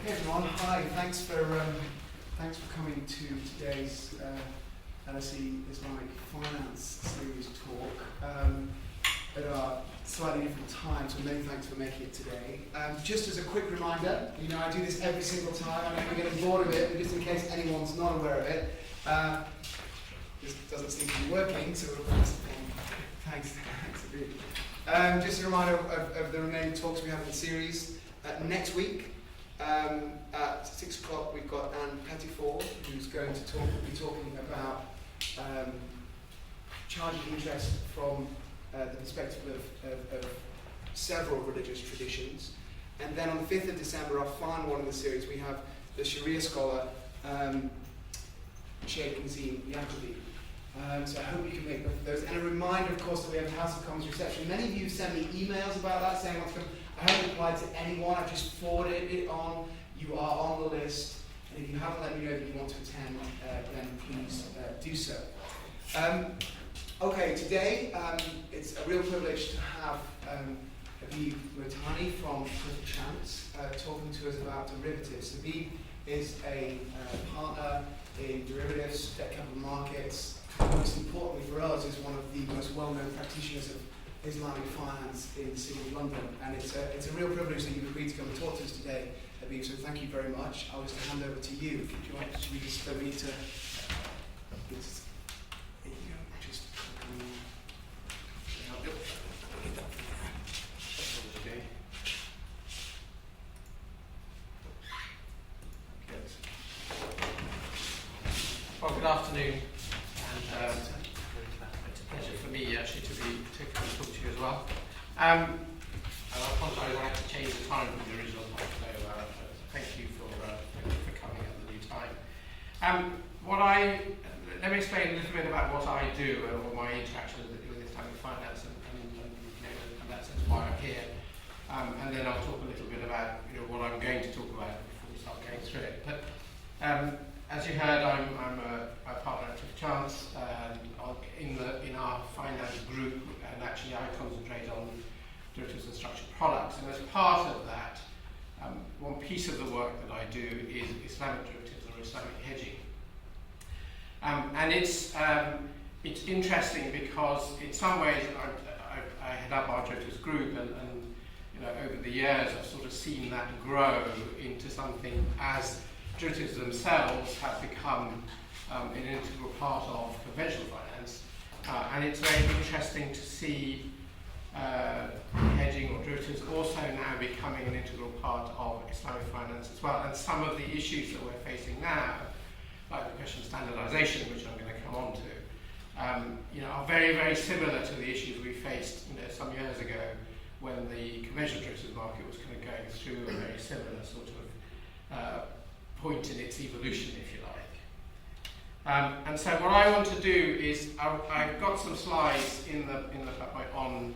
Okay, everyone. Hi. Thanks for coming to today's LSE Islamic Finance series talk at a slightly different time. So many thanks for making it today. Just as a quick reminder, I do this every single time. I know you're getting bored of it, but just in case anyone's not aware of it, this doesn't seem to be working. So thanks. Just a reminder of the remaining talks we have in the series. Next week, at 6 o'clock, we've got Anne Pettiford, who's going to be talking about charging interest from the perspective of several religious traditions. And then on the 5th of December, our final one in the series, we have the Sharia scholar, Sheikh Nazim Yaqubi. So I hope you can make both of those. And a reminder, of course, that we have a House of Commons reception. Many of you sent me emails about that, saying what's going. I haven't replied to anyone. I've just forwarded it on. You are on the list. And if you haven't let me know that you want to attend, then please do so. Okay, today it's a real privilege to have Habib Mutani from Clifford Chance talking to us about derivatives. Habib is a partner in derivatives, debt capital markets. Most importantly for us, is one of the most well-known practitioners of Islamic finance in the City of London. And it's a real privilege that you've agreed to come and talk to us today, Habib, so thank you very much. I was to hand over to you. If you want, should we just there you go. Well, good afternoon, and it's a pleasure for me actually to come and talk to you as well. I apologise, I had to change the time from the original time, so thank you for coming at the new time. Let me explain a little bit about what I do or my interaction with Islamic finance and in that sense why I'm here. And then I'll talk a little bit about what I'm going to talk about before we start going through it. But as you heard, I'm a partner at Clifford Chance in our finance group, and actually I concentrate on derivatives and structured products. And as part of that, one piece of the work that I do is Islamic derivatives or Islamic hedging. And it's interesting because in some ways I head up our derivatives group, and over the years I've sort of seen that grow into something as derivatives themselves have become an integral part of conventional finance, and it's very interesting to see hedging or derivatives also now becoming an integral part of Islamic finance as well. And some of the issues that we're facing now, like the question of standardization, which I'm going to come on to, are very, very similar to the issues we faced some years ago when the conventional derivatives market was kind of going through a very similar sort of point in its evolution, if you like. And so what I want to do is, I've got some slides in the PowerPoint on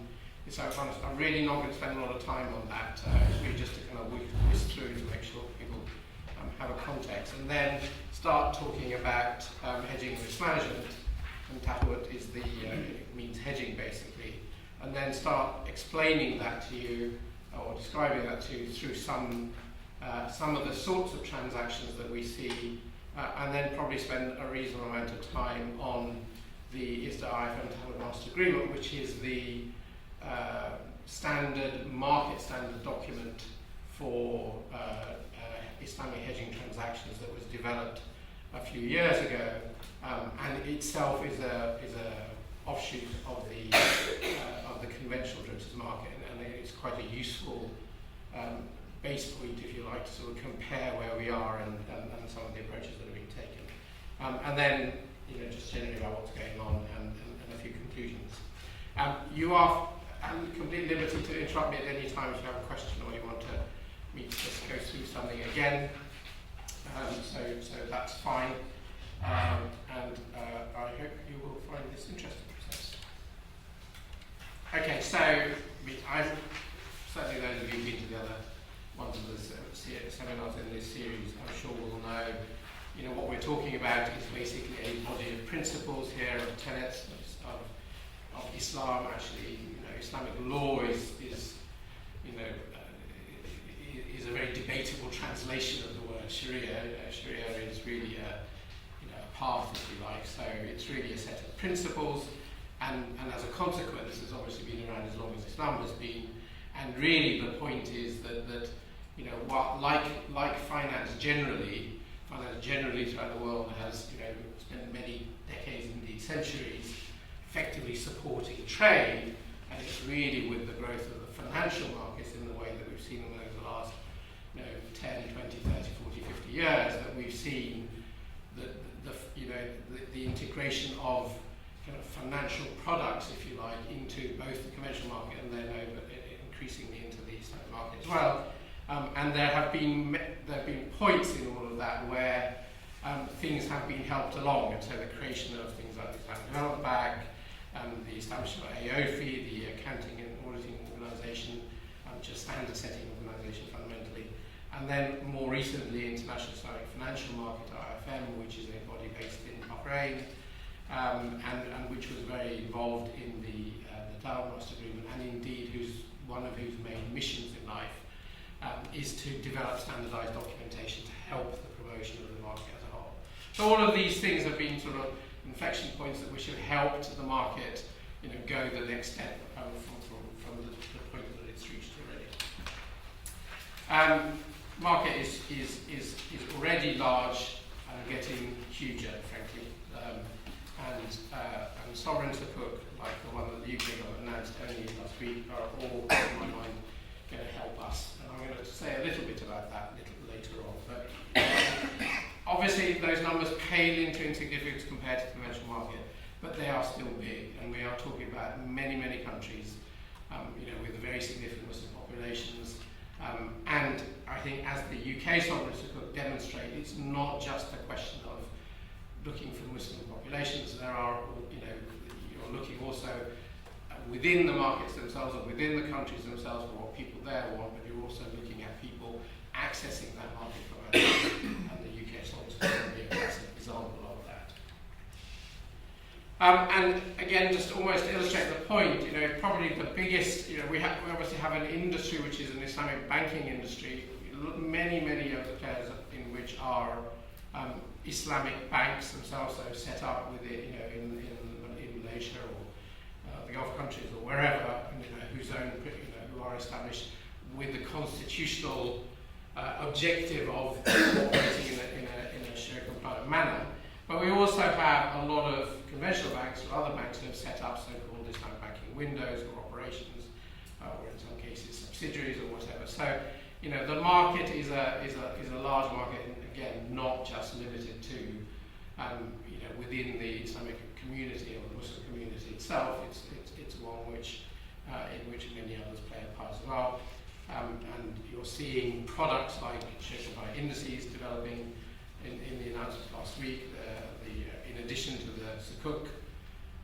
Islamic finance. I'm really not going to spend a lot of time on that. It's really just to kind of whisk through to make sure people have a context, and then start talking about hedging and risk management. And Tahawut is it means hedging basically, and then start explaining that to you or describing that to you through some of the sorts of transactions that we see, and then probably spend a reasonable amount of time on the ISDA IFM Michaelmas Term agreement, which is the market standard document for Islamic hedging transactions that was developed a few years ago, and itself is a offshoot of the conventional derivatives market, and it's quite a useful base point, if you like, to sort of compare where we are and some of the approaches that are being taken. And then, just generally about what's going on and a few conclusions. You are at complete liberty to interrupt me at any time if you have a question or you want me to just go through something again. So that's fine. And I hope you will find this interesting. Okay, so certainly those of you who've been to the other ones of the seminars in this series, I'm sure will know, what we're talking about is basically a body of principles here, of tenets of Islam. Actually, Islamic law is is a very debatable translation of the word Sharia. Sharia is really a path, if you like. So it's really a set of principles, and as a consequence, it's obviously been around as long as Islam has been. And really, the point is that like finance generally throughout the world has spent many decades, indeed centuries, effectively supporting trade. And it's really with the growth of the financial markets in the way that we've seen them over the last 10, 20, 30, 40, 50 years that we've seen the integration of kind of financial products, if you like, into both the conventional market and then increasingly into the Islamic market as well. And there have been points in all of that where things have been helped along, and so the creation of things like the Islamic Development Bank, the establishment of AOFI, the Accounting and Auditing Organisation, just standard setting organisation fundamentally, and then more recently International Islamic Financial Market, IFM, which is a body based in Bahrain, and which was very involved in the Dartmouth Agreement, and indeed one of whose main missions in life is to develop standardised documentation to help the promotion of the market as a whole. So all of these things have been sort of inflection points that which have helped the market, go the next step from the point that it's reached already. Market is already large and getting huger, frankly. And sovereign sukuk, like the one that the UK government announced only last week, are all, in my mind, going to help us. And I'm going to say a little bit about that a little later on. But obviously, those numbers pale into insignificance compared to the conventional market, but they are still big, and we are talking about many, many countries, with very significant Muslim populations. And I think, as the UK sovereign sukuk demonstrate, it's not just a question of looking for Muslim populations. There are, you're looking also within the markets themselves or within the countries themselves for what people there want, but you're also looking at people accessing that market from outside, and the UK sovereign sukuk would be a classic example of that. And again, just to almost illustrate the point, probably the biggest, we obviously have an industry which is an Islamic banking industry. Many of the players in which are Islamic banks themselves, so set up with it, in Malaysia or the Gulf countries or wherever, who are established with the constitutional objective of operating in a Sharia compliant manner. But we also have a lot of conventional banks or other banks that have set up so-called Islamic banking windows or operations, or in some cases subsidiaries or whatever. So, the market is a large market, and again, not just limited to, within the Islamic community or the Muslim community itself. It's one which in which many others play a part as well. And you're seeing products like Sharia indices developing. In the announcement last week, in addition to the sukuk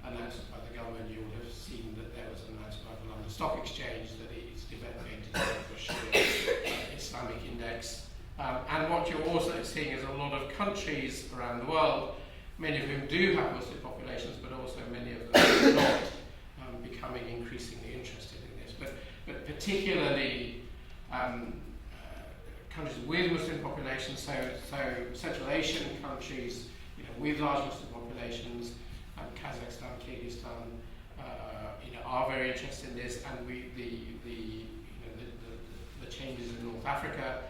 announcement by the government, you will have seen that there was an announcement by the London Stock Exchange that it's developing to develop a Sharia Islamic index. And what you're also seeing is a lot of countries around the world, many of whom do have Muslim populations, but also many of them are not, becoming increasingly interested in this. But particularly countries with Muslim populations, so Central Asian countries, with large Muslim populations, Kazakhstan, Kyrgyzstan, are very interested in this, and the changes in North Africa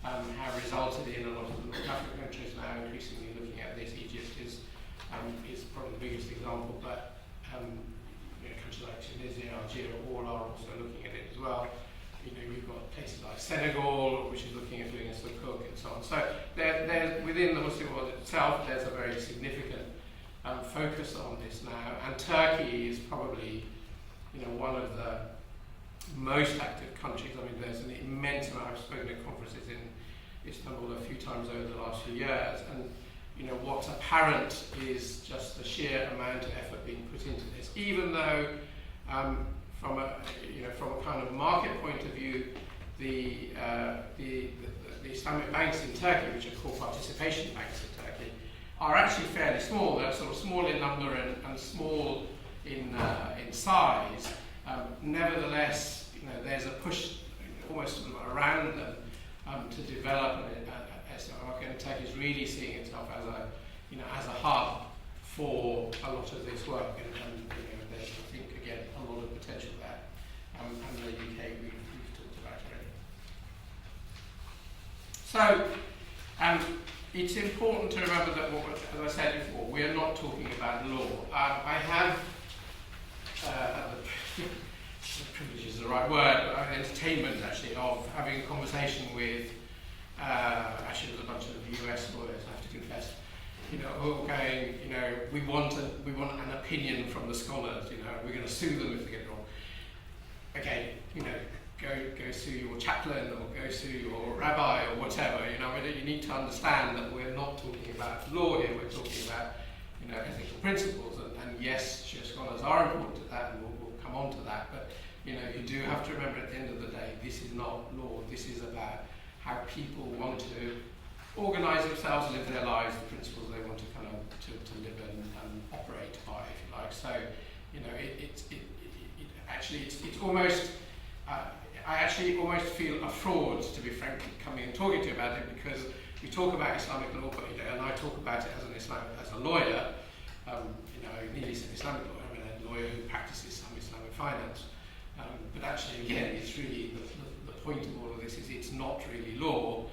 have resulted in a lot of the North African countries now increasingly looking at this. Egypt is probably the biggest example, but countries like Tunisia, Algeria, all are also looking at it as well. You've got places like Senegal, which is looking at doing a sukuk and so on. So there's within the Muslim world itself, there's a very significant focus on this now. And Turkey is probably, one of the most active countries. I mean, there's an immense amount. I've spoken at conferences in Istanbul a few times over the last few years, and what's apparent is just the sheer amount of effort being put into this, even though. From a kind of market point of view, the Islamic banks in Turkey, which are called participation banks in Turkey, are actually fairly small. They're sort of small in number and small in size. Nevertheless, there's a push almost sort of around them to develop an Islamic market, and Turkey is really seeing itself as a, as a hub for a lot of this work, and there's, I think, again, a lot of potential there. And the UK we've talked about already. So, it's important to remember that, as I said before, we are not talking about law. I have, the privilege is the right word, but entertainment actually, of having a conversation with, actually there's a bunch of US lawyers, I have to confess, who are going, we want an opinion from the scholars, we're going to sue them if they get it wrong. Okay, go sue your chaplain or go sue your rabbi or whatever, you need to understand that we're not talking about law here, we're talking about, ethical principles, and yes, Shia scholars are important to that, and we'll come on to that, but, you do have to remember at the end of the day, this is not law, this is about how people want to organise themselves, live their lives, the principles they want to kind of to live and operate by, if you like. So, it's almost, I actually almost feel a fraud, to be frank, coming and talking to you about it, because we talk about Islamic law, but, and I talk about it as a lawyer, nearly an Islamic lawyer, I mean a lawyer who practices some Islamic finance. But actually, again, it's really, the point of all of this is it's not really law.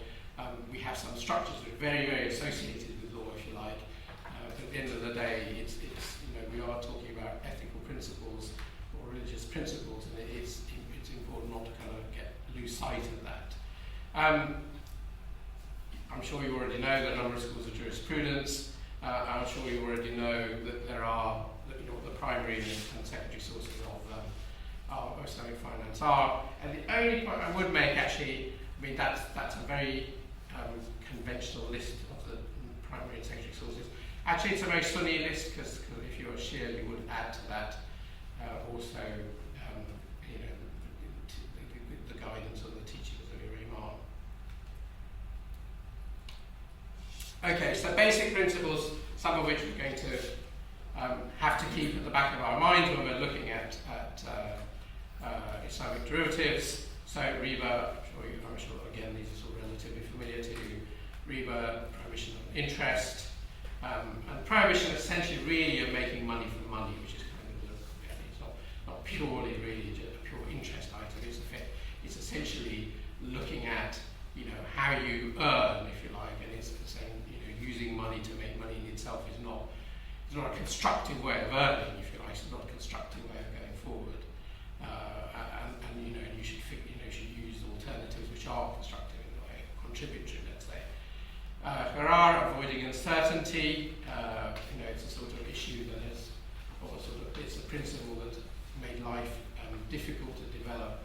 We have some structures that are very, very associated with law, if you like. But at the end of the day, it's we are talking about ethical principles or religious principles, and it's important not to kind of lose sight of that. I'm sure you already know the number of schools of jurisprudence. I'm sure you already know that there are the primary and secondary sources of Islamic finance are. And the only point I would make, actually, I mean that's a very conventional list of the primary and secondary sources. Actually, it's a very Sunni list, because if you're a Shia, you would add to that also the guidance or the teachings of your Imam. Okay, so basic principles, some of which we're going to have to keep at the back of our minds when we're looking at Islamic derivatives. So riba, I'm sure again these are sort of relatively familiar to you. Riba, prohibition of interest, and prohibition essentially really of making money from money, which is kind of it's not purely really just a pure interest item. It's essentially looking at how you earn, if you like, and it's saying using money to make money in itself is not a constructive way of earning, if you like. It's not a constructive way of going forward. And you should use alternatives which are constructive in a way, contributory, let's say. Harar, avoiding uncertainty. It's a sort of issue that is, it's a principle that made life difficult to develop.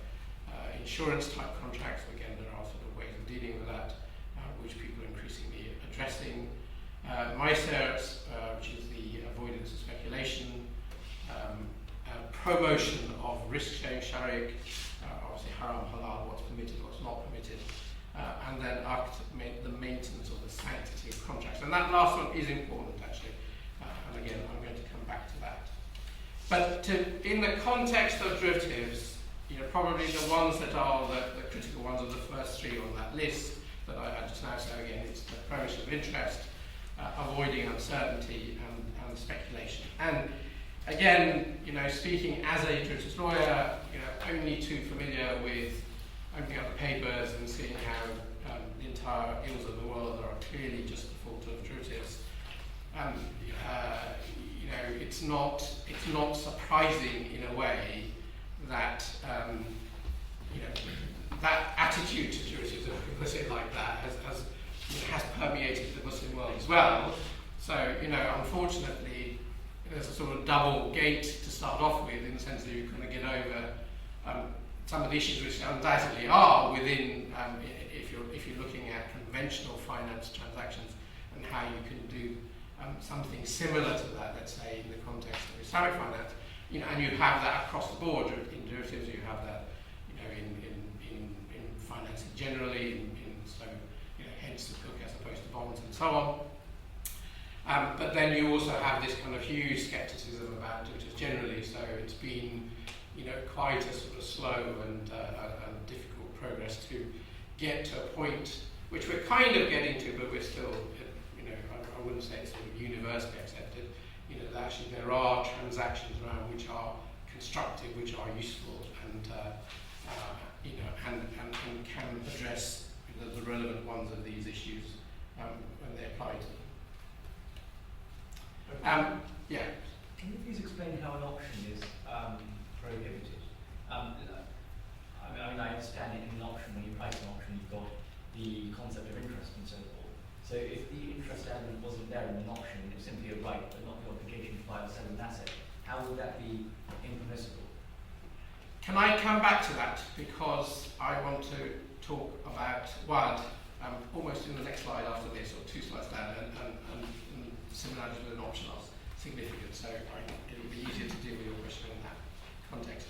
Insurance type contracts, again, there are sort of ways of dealing with that, which people are increasingly addressing. Maisers, which is the avoidance of speculation. Promotion of risk-sharing sharik, obviously haram, halal, what's permitted, what's not permitted, and then the maintenance of the sanctity of contracts. And that last one is important, actually, and again, I'm going to come back to that. But in the context of derivatives, probably the ones that are the critical ones are the first three on that list that I just now say again. It's the prohibition of interest, avoiding uncertainty, and speculation. And again, speaking as a derivatives lawyer, only too familiar with opening up the papers and seeing how the entire ills of the world are clearly just the fault of derivatives. It's not surprising in a way that that attitude to derivatives, if I can put it like that, has permeated the Muslim world as well. So unfortunately, there's a sort of double gate to start off with, in the sense that you kind of get over some of the issues which undoubtedly are within, if you're looking at conventional finance transactions and how you can do something similar to that, let's say in the context of Islamic finance, and you have that across the board in derivatives. You have that, in financing generally, hence the book as opposed to bonds and so on. But then you also have this kind of huge skepticism about derivatives generally. So it's been, quite a sort of slow and difficult progress to get to a point which we're kind of getting to, but we're still, I wouldn't say it's sort of universally accepted, that actually there are transactions around which are constructive, which are useful, and can address the relevant ones of these issues when they apply to them. Yeah. Can you please explain how an option is prohibited? I understand it in an option, when you price an option, you've got the concept of interest and so forth. So if the interest element wasn't there in an option, it was simply a right, but not the obligation to buy or sell an asset, how would that be impermissible? Can I come back to that? Because I want to talk about, almost in the next slide after this, or 2 slides down, and similarities with an option are significant, so it will be easier to deal with your question in that context.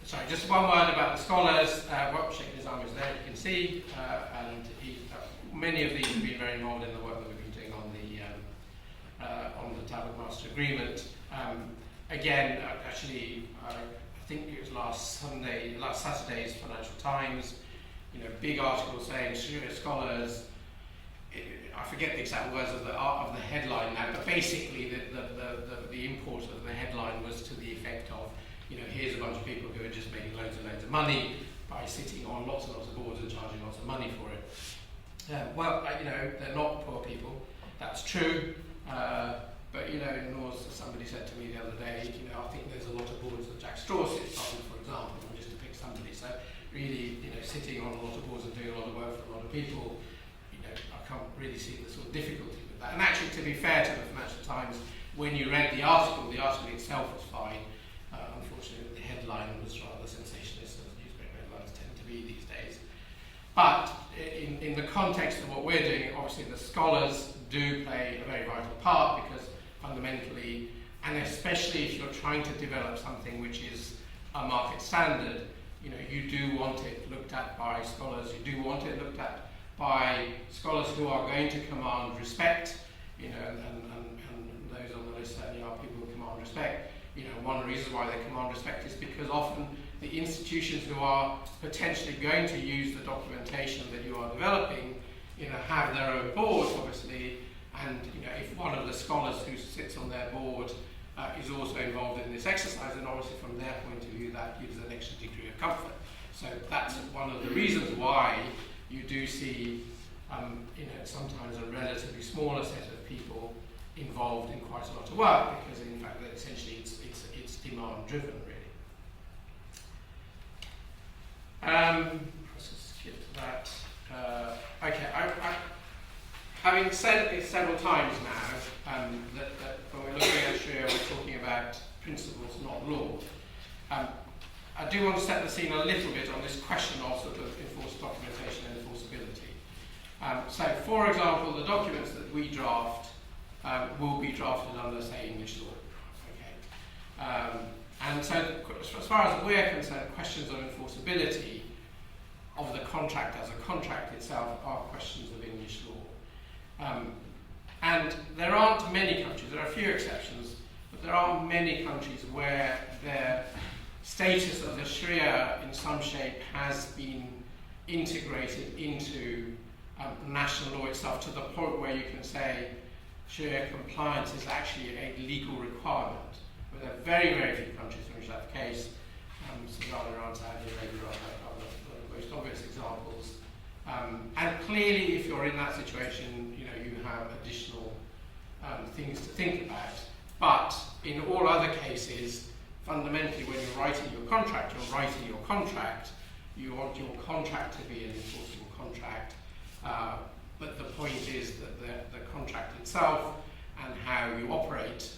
Sorry, just one word about the scholars. Shaking his arm is there, you can see, and many of these have been very involved in the work that we've been doing on the Tablet Master Agreement. Again, actually, I think it was last Saturday's Financial Times, big article saying scholars, I forget the exact words of the headline now, but basically the import of the headline was to the effect of, here's a bunch of people who are just making loads and loads of money by sitting on lots and lots of boards and charging lots of money for it. They're not poor people, that's true, but nor, as somebody said to me the other day, I think there's a lot of boards that Jack Straw sits on, for example, just to pick somebody. So really, sitting on a lot of boards and doing a lot of work for a lot of people, I can't really see the sort of difficulty with that. And actually, to be fair to the Financial Times, when you read the article itself was fine. Unfortunately, the headline was rather sensationalist, as newspaper headlines tend to be these days. But in the context of what we're doing, obviously the scholars do play a very vital part, because fundamentally, and especially if you're trying to develop something which is a market standard, you do want it looked at by scholars, you do want it looked at by scholars who are going to command respect, and those on the list certainly are people who command respect. One of the reasons why they command respect is because often the institutions who are potentially going to use the documentation that you are developing, have their own boards, obviously, and if one of the scholars who sits on their board is also involved in this exercise, then obviously from their point of view that gives an extra degree of comfort. So that's one of the reasons why you do see, sometimes a relatively smaller set of people involved in quite a lot of work, because in fact essentially it's demand driven, really. Let's just skip to that. Okay, having said it several times now, that when we're looking at Sharia, we're talking about principles, not law. I do want to set the scene a little bit on this question of sort of enforced documentation and enforceability. So, for example, the documents that we draft will be drafted under, say, English law. Okay. And so, as far as we're concerned, questions of enforceability of the contract as a contract itself are questions of English law. And there aren't many countries, there are a few exceptions, but there are many countries where their status of the Sharia in some shape has been integrated into national law itself, to the point where you can say Sharia compliance is actually a legal requirement. But there are very, very few countries in which that's the case. Sudan, Iran, Saudi Arabia are the most obvious examples. And clearly, if you're in that situation, you have additional things to think about. But in all other cases, fundamentally, when you're writing your contract, you want your contract to be an enforceable contract. But the point is that the contract itself and how you operate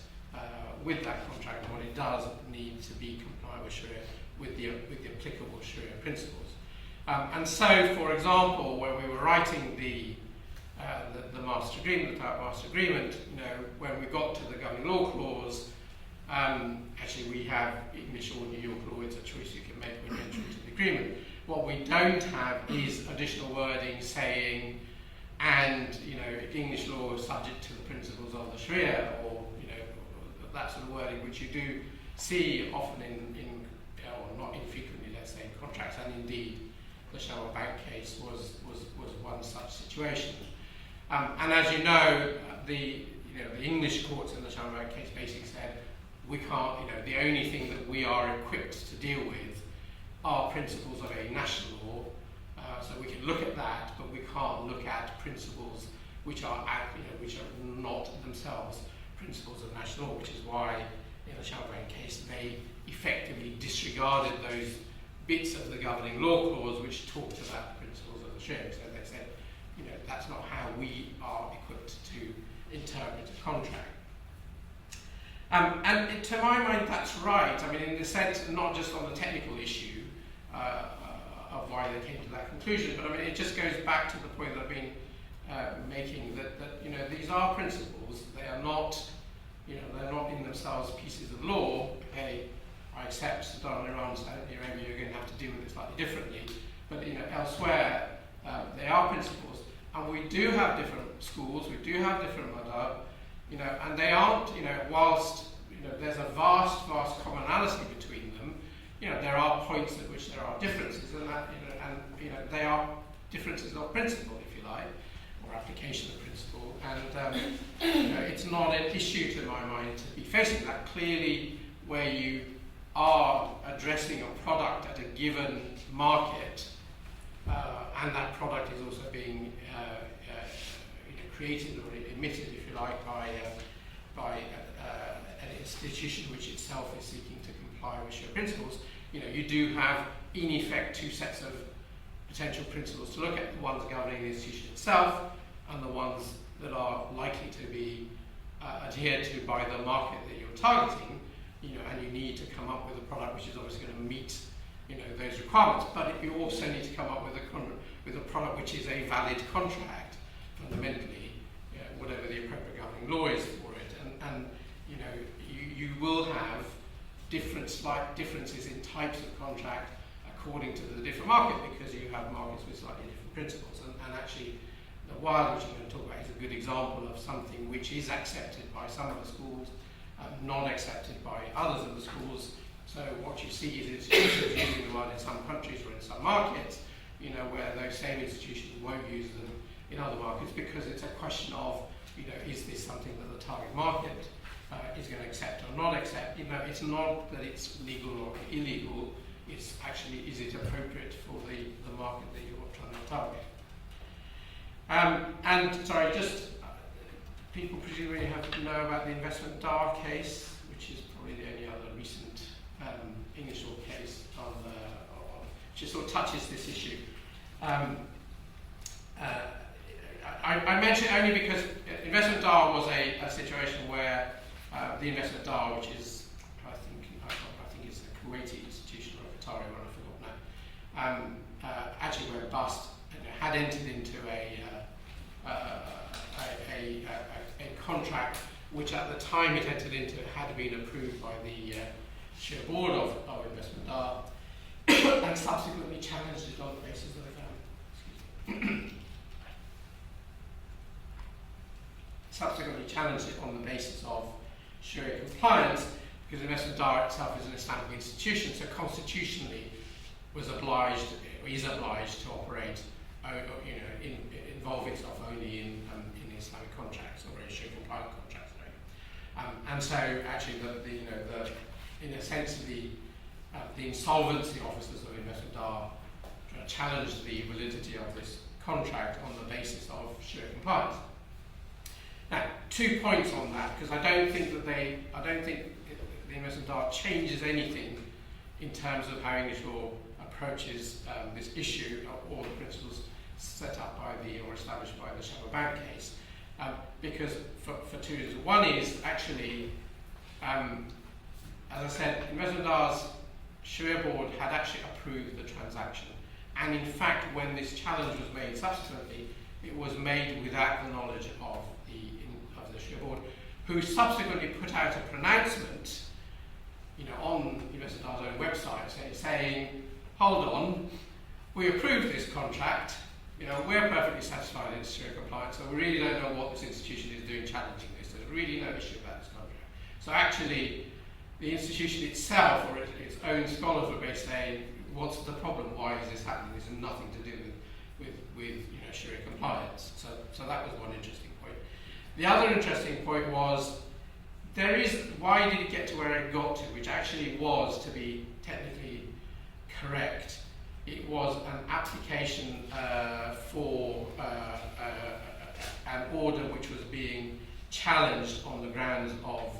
with that contract and what it does need to be compliant with Sharia, with the applicable Sharia principles. And so, for example, when we were writing the Master Agreement, the Tablet Master Agreement, when we got to the governing law clause, actually we have English or New York law. It's a choice you can make when you enter into the agreement. What we don't have is additional wording saying, and English law is subject to the principles of the Sharia, or that sort of wording, which you do see often in or not infrequently, let's say, in contracts, and indeed the Sharia Bank case was one such situation. And as you know, the English courts in the Sharia Bank case basically said, we can't, the only thing that we are equipped to deal with are principles of a national law. So we can look at that, but we can't look at principles which are not themselves principles of national law, which is why in the Sharia Bank case they effectively disregarded those bits of the governing law clause which talked about the principles of the Sharia. So they said, that's not how we are equipped to interpret a contract. And to my mind, that's right. I mean, in the sense, not just on the technical issue of why they came to that conclusion, but I mean, it just goes back to the point that I've been making that these are principles. They are not, they're not in themselves pieces of law. Okay, I accept Sudan, Iran, Saudi Arabia, you're going to have to deal with it slightly differently. But elsewhere, they are principles, and we do have different schools. We do have different madhab, and they aren't. Whilst there's a vast commonality between them. There are points at which there are differences, and that they are differences of principle, if you like, or application of principle. And it's not an issue to my mind to be facing that. Clearly, where you are addressing a product at a given market, and that product is also being created or emitted, if you like, by an institution which itself is seeking to comply with Sharia principles, you do have, in effect, two sets of potential principles to look at: the ones governing the institution itself, and the ones that are likely to be adhered to by the market that you're targeting. And you need to come up with a product which is obviously going to meet, those requirements. But you also need to come up with a product which is a valid contract, fundamentally, whatever the appropriate governing law is for it. And you will have slight differences in types of contract according to the different market, because you have markets with slightly different principles. And actually, the wild, which I'm going to talk about, is a good example of something which is accepted by some of the schools, not accepted by others of the schools. So what you see is institutions using the word in some countries or in some markets, where those same institutions won't use them in other markets, because it's a question of, is this something that the target market is going to accept or not accept? It's not that it's legal or illegal, it's actually, is it appropriate for the market that you're trying to target? And sorry, just people presumably have to know about the investment DAR case, which is probably the only other recent English law case which sort of touches this issue. I mention it only because investment DAR was a situation where the investment DAR, which is I think is a Kuwaiti institution or a Qatari one, I forgot now, actually went bust, had entered into a contract which at the time it entered into had been approved by the Sharia board of investment DAR, and subsequently challenged it on the basis of Sharia compliance, because investment DAR itself is an Islamic institution, so constitutionally is obliged to operate, involve itself only in Islamic contracts or Sharia compliant contracts. And so actually, in a sense, the insolvency officers of investment DAR challenged the validity of this contract on the basis of Sharia compliance. Now, 2 points on that, because I don't think the investment DAR changes anything in terms of how English law approaches this issue or the principles set up by or established by the Sharia Bank case, because for two reasons. One is actually, as I said, investment DAR's Sharia board had actually approved the transaction, and in fact, when this challenge was made subsequently, it was made without the knowledge of the Sharia board, who subsequently put out a pronouncement, on investment DAR's own website, saying, "Hold on, we approved this contract. We're perfectly satisfied it's Sharia compliant, so we really don't know what this institution is doing challenging this. There's really no issue about this contract." So actually, the institution itself, or its own scholars, were basically saying, what's the problem? Why is this happening? This has nothing to do with Sharia compliance. So that was one interesting point. The other interesting point was why did it get to where it got to, which actually was, to be technically correct, it was an application for an order which was being challenged on the grounds of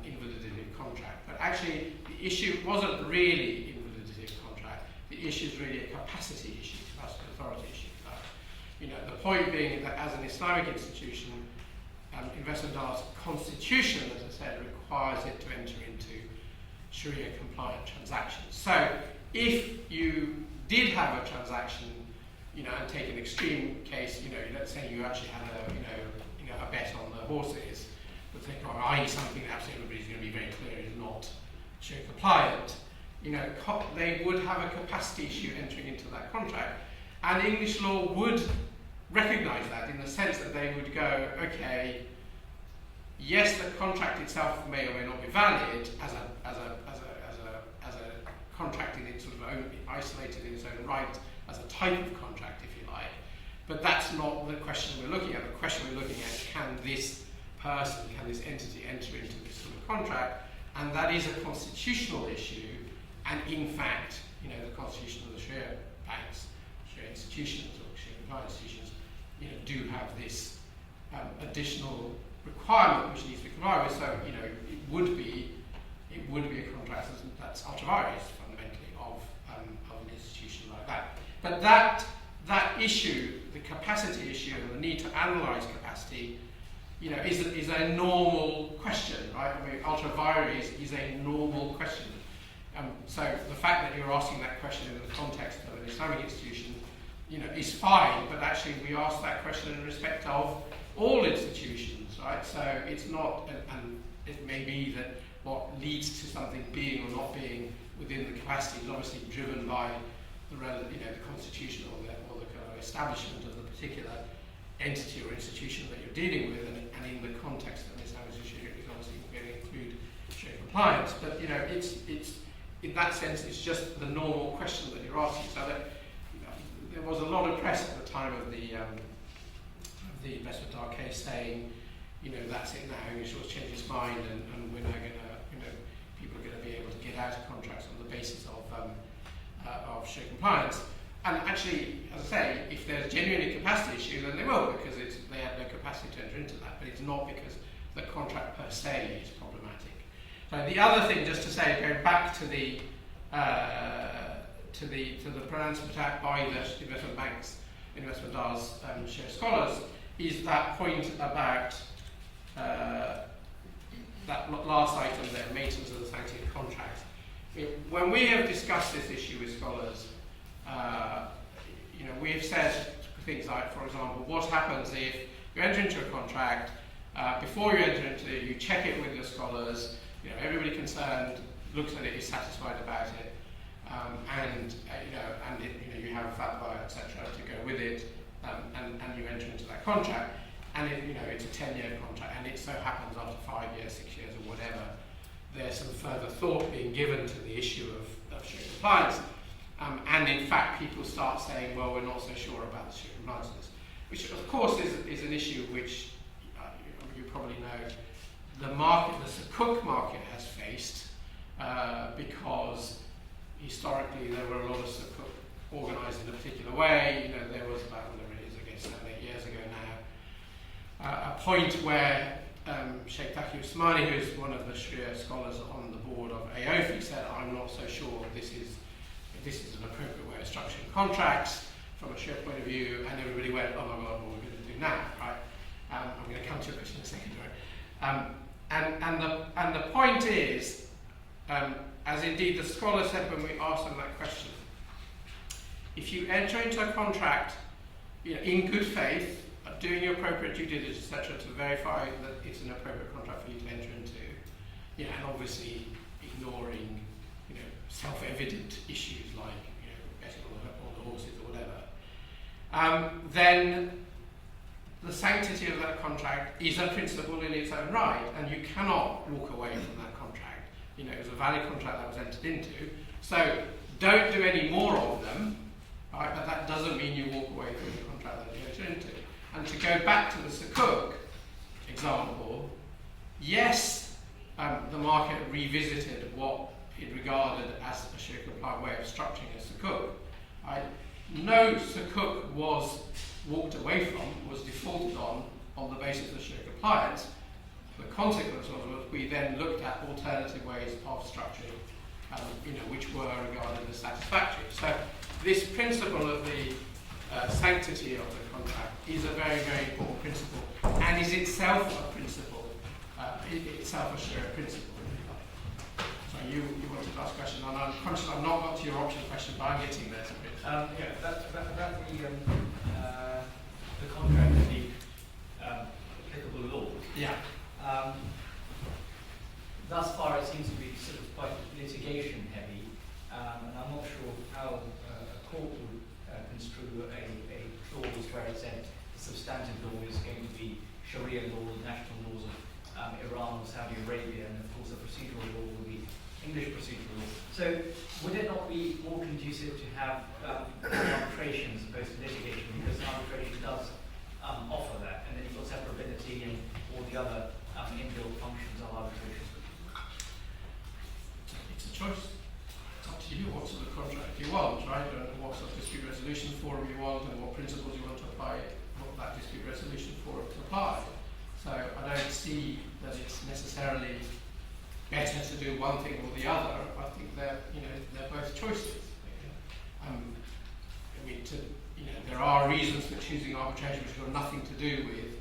invalidity of contract. But actually, the issue wasn't really invalidity of contract. The issue is really a capacity issue, capacity authority issue. The point being that as an Islamic institution, Investment Dar's constitution, as I said, requires it to enter into Sharia compliant transactions. So if you did have a transaction, and take an extreme case, let's say you actually had a bet on the horses, but think, I need something that absolutely everybody's going to be very clear is not Sharia compliant. They would have a capacity issue entering into that contract, and English law would recognise that in the sense that they would go, okay, yes, the contract itself may or may not be valid as a contract in its sort of own, isolated in its own right, as a type of contract, if you like. But that's not the question we're looking at. The question we're looking at, can this entity enter into this sort of contract? And that is a constitutional issue. And in fact, the constitution of the Sharia banks, Sharia institutions, or Sharia compliant institutions, do have this additional requirement which needs to be complied with. So, it would be a contract that's ultra vires fundamentally of an institution like that. But that issue, the capacity issue, and the need to analyse capacity, is a normal question, right? I mean, ultra vires is a normal question. So the fact that you're asking that question in the context of an Islamic institution, is fine. But actually, we ask that question in respect of all institutions, right? So it's not, and it may be that what leads to something being or not being within the capacity is obviously driven by the constitution or the kind of establishment of the particular entity or institution that you're dealing with, and in the context of an Islamic institution, it's obviously going to include Sharia compliance. But it's in that sense, it's just the normal question that you're asking. So that there was a lot of press at the time of the Investment Dar case saying, that's it now, English law's changed its mind, and we're now going to, people are going to be able to get out of contracts on the basis of Sharia compliance. And actually, as I say, if there's genuinely a capacity issue, then they will, because they have no capacity to enter into that. But it's not because the contract per se is problematic. So the other thing, just to say, going back to the pronouncement attack by the investment banks, Investment Dar's Sharia scholars, is that point about that last item there, maintenance of the sanctity of contract. When we have discussed this issue with scholars, we have said things like, for example, what happens if you enter into a contract, before you enter into it, you check it with your scholars, everybody concerned looks at it, is satisfied about it, you have a fatwa, etc., to go with it, and you enter into that contract, and it's a 10-year contract, and it so happens after 5 years, 6 years, or whatever, there's some further thought being given to the issue of Sharia compliance. And in fact, people start saying, well, we're not so sure about the Sharia compliance, which of course is an issue which you probably know the Sukuk market has faced, because historically there were a lot of Sukuk organised in a particular way. There was about, whatever it is, I guess 7 8 years ago now, a point where Sheikh Taqi Usmani, who's one of the Sharia scholars on the board of AOFI, said, I'm not so sure this is an appropriate way of structuring contracts from a Sharia point of view, and everybody went, oh my God, what are we going to do now, right? I'm going to come to your question in a second, right? And the point is, as indeed the scholar said when we asked them that question, if you enter into a contract in good faith, doing your appropriate due diligence, etc., to verify that it's an appropriate contract for you to enter into, and obviously ignoring self-evident issues like betting on the horses or whatever, then the sanctity of that contract is a principle in its own right, and you cannot walk away from that contract. It was a valid contract that was entered into. So Don't do any more of them, right? But that doesn't mean you walk away from the contract that you enter into. And to go back to the Sukuk example, yes, the market revisited what it regarded as a Sharia compliant way of structuring a Sukuk. Right? No Sukuk was walked away from, was defaulted on the basis of Sharia compliance. The consequence was we then looked at alternative ways of structuring, which were regarded as satisfactory. So this principle of the sanctity of the contract is a very, very important principle, and is itself a principle, itself a Sharia principle. So you wanted to ask a question, and I'm conscious I've not got to your option question, but I'm getting there. About the contract and the applicable laws. Yeah. Thus far, it seems to be sort of quite litigation heavy, and I'm not sure how a court would construe a clause where it said the substantive law is going to be Sharia law, the national laws of Iran or Saudi Arabia, and of course the procedural law will be English procedural law. So would it not be more conducive to have arbitration as opposed to litigation, because arbitration does offer that, and then you've got separability and all the other inbuilt functions of arbitration? It's a choice. It's up to you what sort of contract you want, right? And what sort of dispute resolution forum you want, and what principles you want to apply, what that dispute resolution forum to apply. So I don't see that it's necessarily better to do one thing or the other. I think they're both choices. There are reasons for choosing arbitration which have nothing to do with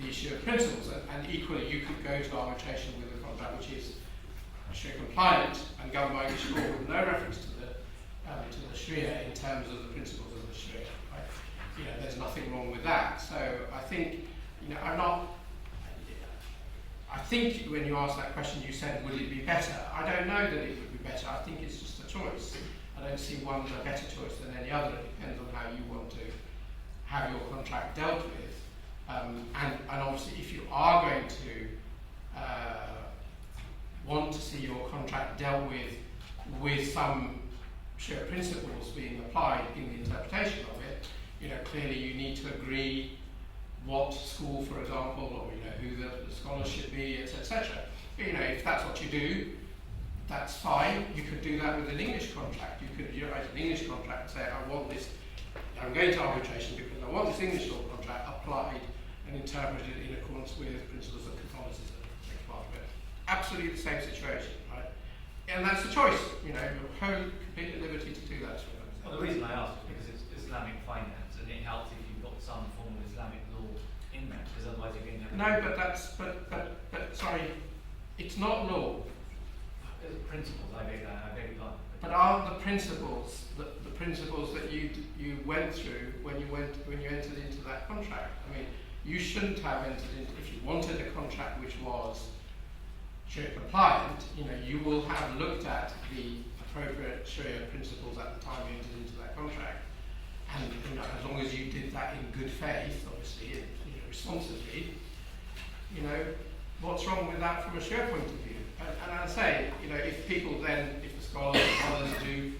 the issue of principles, and equally you could go to arbitration with a contract which is Sharia compliant and governed by English law with no reference to the Sharia in terms of the principles of the Sharia. Right? There's nothing wrong with that. So I think I think when you asked that question, you said, would it be better? I don't know that it would be better. I think it's just a choice. I don't see one as a better choice than any other. It depends on how you want to have your contract dealt with. And obviously, if you are going to want to see your contract dealt with some Sharia principles being applied in the interpretation of it, clearly you need to agree what school, for example, or who the scholars should be, etc. If that's what you do, that's fine. You could do that with an English contract. You could write an English contract and say, I want this. I'm going to arbitration because I want this English law contract applied and interpreted in accordance with principles of Catholicism. Absolutely the same situation, right? And that's the choice. You have whole complete liberty to do that. Well, the reason I ask is because it's Islamic finance, and it helps if you've got some form of Islamic law in there, because otherwise you're going to have... No, but sorry, it's not law. Principles, I beg your pardon. But aren't the principles the principles that you went through when you entered into that contract? I mean, you shouldn't have entered into, if you wanted a contract which was Sharia compliant, you will have looked at the appropriate Sharia principles at the time you entered into that contract. And as long as you did that in good faith, obviously, and responsibly, what's wrong with that from a Sharia point of view? And I say, if people then, if the scholars and others do,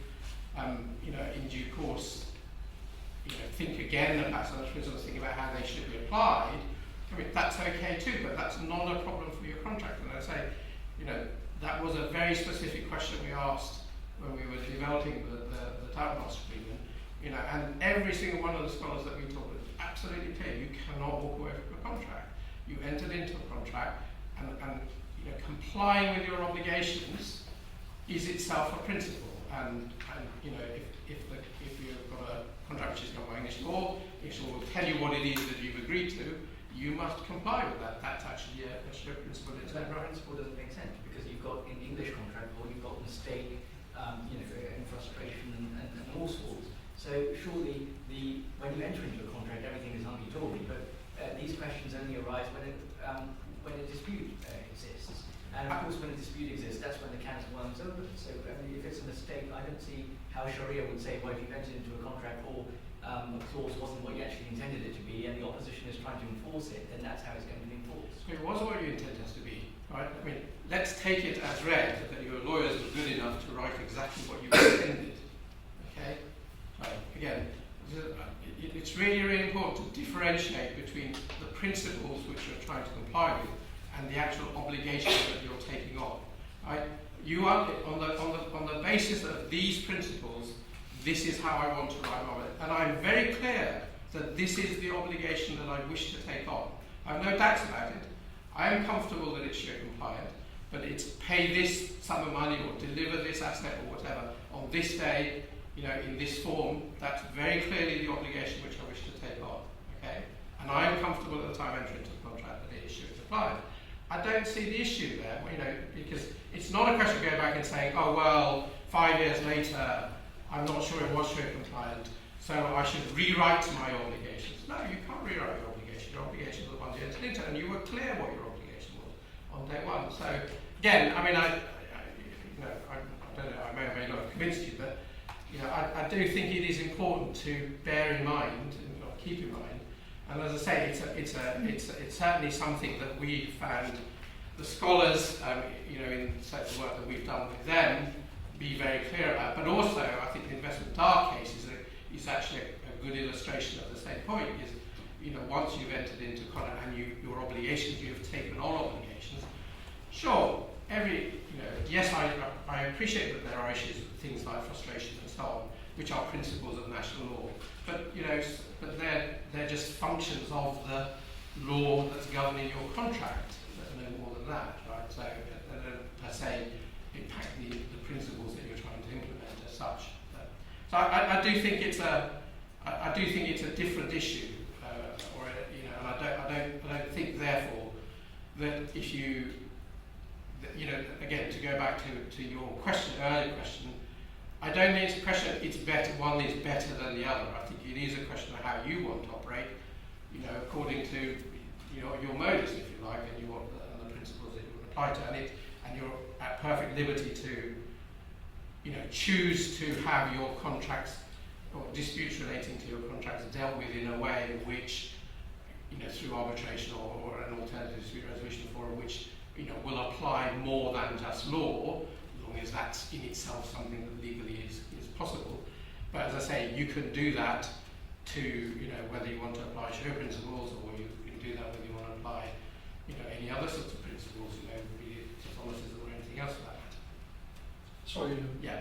in due course, think again about some of the principles, think about how they should be applied, I mean, that's okay too, but that's not a problem for your contract. And I say, that was a very specific question we asked when we were developing the Townhouse agreement, and every single one of the scholars that we talked with, absolutely clear, you cannot walk away from a contract. You entered into a contract, and complying with your obligations is itself a principle. And if you've got a contract which is governed by English law will tell you what it is that you've agreed to. You must comply with that. That's actually a Sharia principle. That principle doesn't make sense because you've got in the English contract law, you've got mistake, and frustration and all sorts. So surely when you enter into a contract, everything is hunky-dory. But these questions only arise when a dispute exists. And of course, when a dispute exists, that's when the can of worms open. So if it's a mistake, I don't see how Sharia would say, well, if you've entered into a contract or a clause wasn't what you actually intended it to be, and the opposition is trying to enforce it, then that's how it's going to be enforced. It was what you intended it to be. right? I mean, let's take it as read that your lawyers were good enough to write exactly what you intended. Okay? Right. Again, it's really, really important to differentiate between the principles which you're trying to comply with and the actual obligations that you're taking on. Right? You are on the basis of these principles. This is how I want to write my it, and I'm very clear that this is the obligation that I wish to take on. I have no doubts about it. I am comfortable that it's Sharia compliant, but it's pay this sum of money or deliver this asset or whatever on this day, in this form. That's very clearly the obligation which I wish to take on. Okay, and I am comfortable at the time I enter into the contract that it is Sharia compliant. I don't see the issue there, because it's not a question of going back and saying, oh well, 5 years later, I'm not sure it was Sharia compliant, so I should rewrite my obligations. No, you can't rewrite your obligation. Your obligations are the ones you entered into, and you were clear what your obligation was on day one. So again, I mean, I don't know, I may or may not have convinced you, but I do think it is important to bear in mind and keep in mind. And as I say, it's certainly something that we found the scholars, in certain work that we've done with them, be very clear about. But also, I think the investment DAR case is actually a good illustration of the same point. Is once you've entered into contract and your obligations, you have taken on obligations. Sure, yes, I appreciate that there are issues, things like frustration and so on, which are principles of national law. But but they're just functions of the law that's governing your contract. No more than that, right? So they don't per se impact the principles that you're trying to implement as such. So I do think it's a different issue, and I don't think therefore that if you again to go back to your earlier question, I don't think it's a question it's better, one is better than the other. I think it is a question of how you want to operate, according to your modus, if you like, and the principles that you would apply to, and you're at perfect liberty to choose to have your contracts or disputes relating to your contracts dealt with in a way in which through arbitration or an alternative dispute resolution forum which will apply more than just law, as long as that's in itself something that legally is possible. But as I say, you can do that to whether you want to apply Sharia principles, or you can do that whether you want to apply any other sorts of principles, be it Catholicism or anything else like that. Sorry, yeah.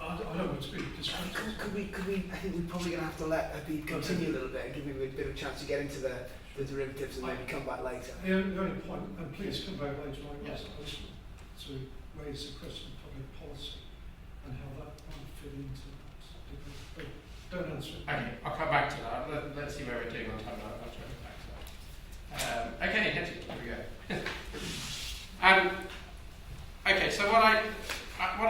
I don't want to be disrespectful. Could we? I think we're probably going to have to let Habib continue a little bit and give him a bit of a chance to get into the derivatives and maybe come back later. The only point, and please come back later, Yes. to raise the question of public policy and how that might fit into that debate. But don't answer it. Okay, I'll come back to that. Let's see where we're doing on time. I'll try to come back to that. Okay, Hedging, here we go. Okay, so what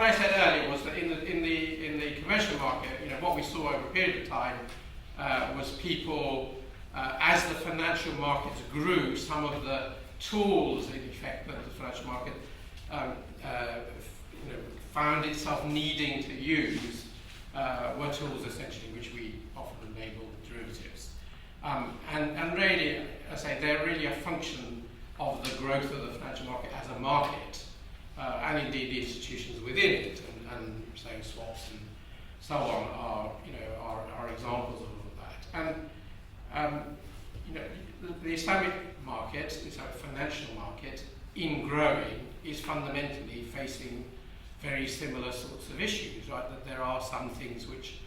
I said earlier was that in the commercial market, what we saw over a period of time was people, as the financial markets grew, some of the tools in effect that the financial market found itself needing to use were tools essentially which we often label derivatives. And really, I say, they're really a function of the growth of the financial market as a market. And indeed the institutions within it, and so swaps and so on are examples of all of that. And the Islamic market, the Islamic financial market, in growing, is fundamentally facing very similar sorts of issues, right? That there are some things which,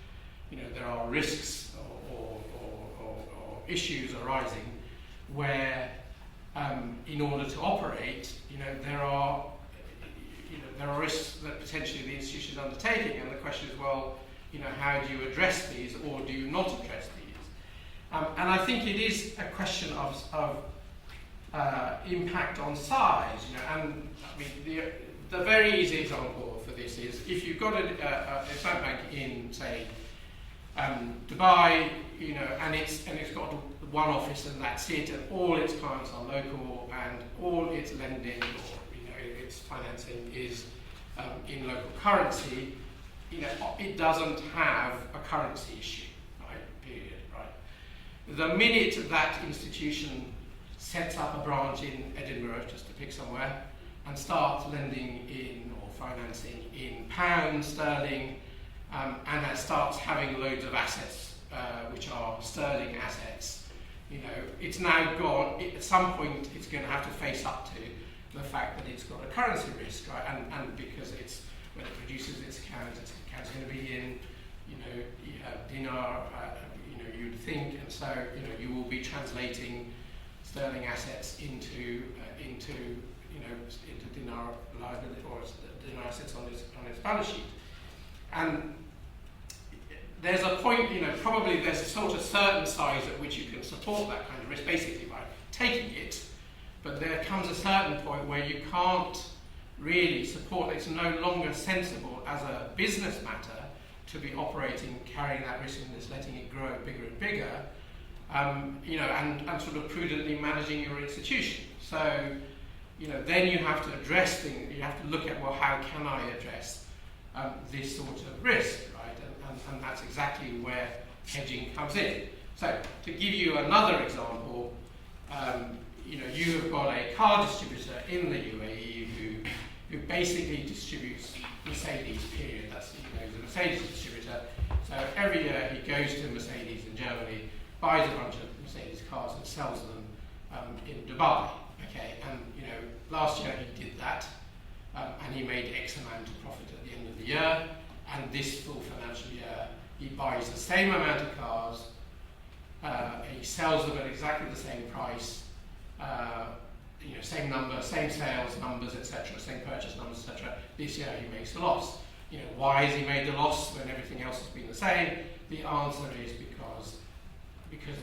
there are risks or issues arising where, in order to operate, there are risks that potentially the institution is undertaking, and the question is, well, how do you address these, or do you not address these? And I think it is a question of impact on size, and I mean the very easy example for this is if you've got an Islamic bank in, say, Dubai, and it's got one office and that's it, and all its clients are local, and all its lending or its financing is in local currency, it doesn't have a currency issue, right? Period, right? The minute that institution sets up a branch in Edinburgh, just to pick somewhere, and starts lending in or financing in pounds, sterling, and that starts having loads of assets, which are sterling assets. You know, it's now gone, at some point it's going to have to face up to the fact that it's got a currency risk, right? And because it's, when it produces its account's going to be in, you know, dinar, you know, you'd think, and so, you know, you will be translating sterling assets into dinar liability or dinar assets on its balance sheet. And there's a point, you know, probably there's a sort of certain size at which you can support that kind of risk, basically by taking it, but there comes a certain point where you can't really support it. It's no longer sensible as a business matter to be operating, carrying that risk and just letting it grow bigger and bigger, you know, and sort of prudently managing your institution. So, you know, then you have to address things, you have to look at, well, how can I address this sort of risk, right? And that's exactly where hedging comes in. So, to give you another example, you know, you have got a car distributor in the UAE who basically distributes Mercedes, period. That's, you know, the Mercedes distributor. So every year he goes to Mercedes in Germany, buys a bunch of Mercedes cars and sells them in Dubai. Okay, and you know, last year he did that, and he made X amount of profit at the end of the year. And this full financial year, he buys the same amount of cars, he sells them at exactly the same price, you know, same number, same sales numbers, etc., same purchase numbers, etc. This year he makes a loss. You know, why has he made the loss when everything else has been the same? The answer is because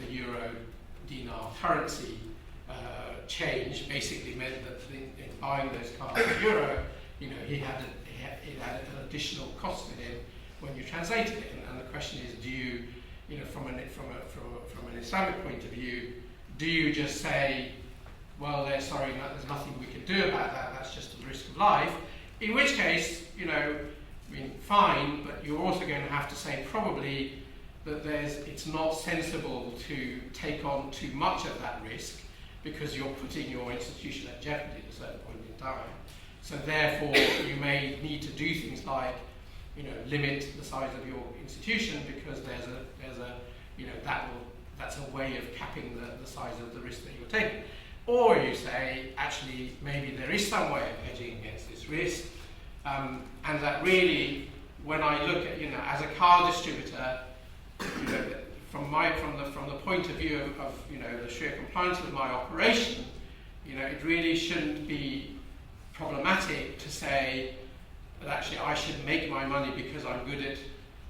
the euro dinar currency change basically meant that in buying those cars in euro, you know, it had an additional cost with him when you translated it. And the question is, do you, you know, from an Islamic point of view, do you just say, well, there's nothing we can do about that, that's just the risk of life, in which case, you know, I mean, fine, but you're also going to have to say probably that it's not sensible to take on too much of that risk because you're putting your institution at jeopardy at a certain point in time. So therefore, you may need to do things like, you know, limit the size of your institution because there's a you know, that's a way of capping the size of the risk that you're taking. Or you say, actually, maybe there is some way of hedging against this risk, and that really, when I look at, you know, as a car distributor, you know, from the point of view of you know, the Sharia compliance with my operation, you know, it really shouldn't be problematic to say that actually I should make my money because I'm good at,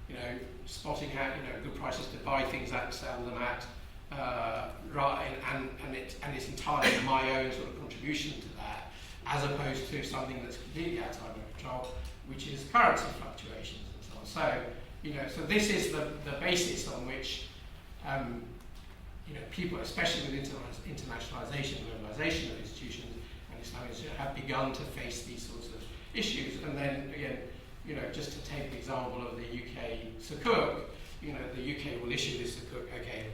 you know, spotting out, you know, good prices to buy things at and sell them at, and it's entirely my own sort of contribution to that, as opposed to something that's completely outside my control, which is currency fluctuations and so on. So, you know, so this is the basis on which, you know, people, especially with internationalization, globalization of institutions and Islamic institutions, have begun to face these sorts of issues. And then again, you know, just to take the example of the UK Sukuk, you know, the UK will issue this Sukuk, okay,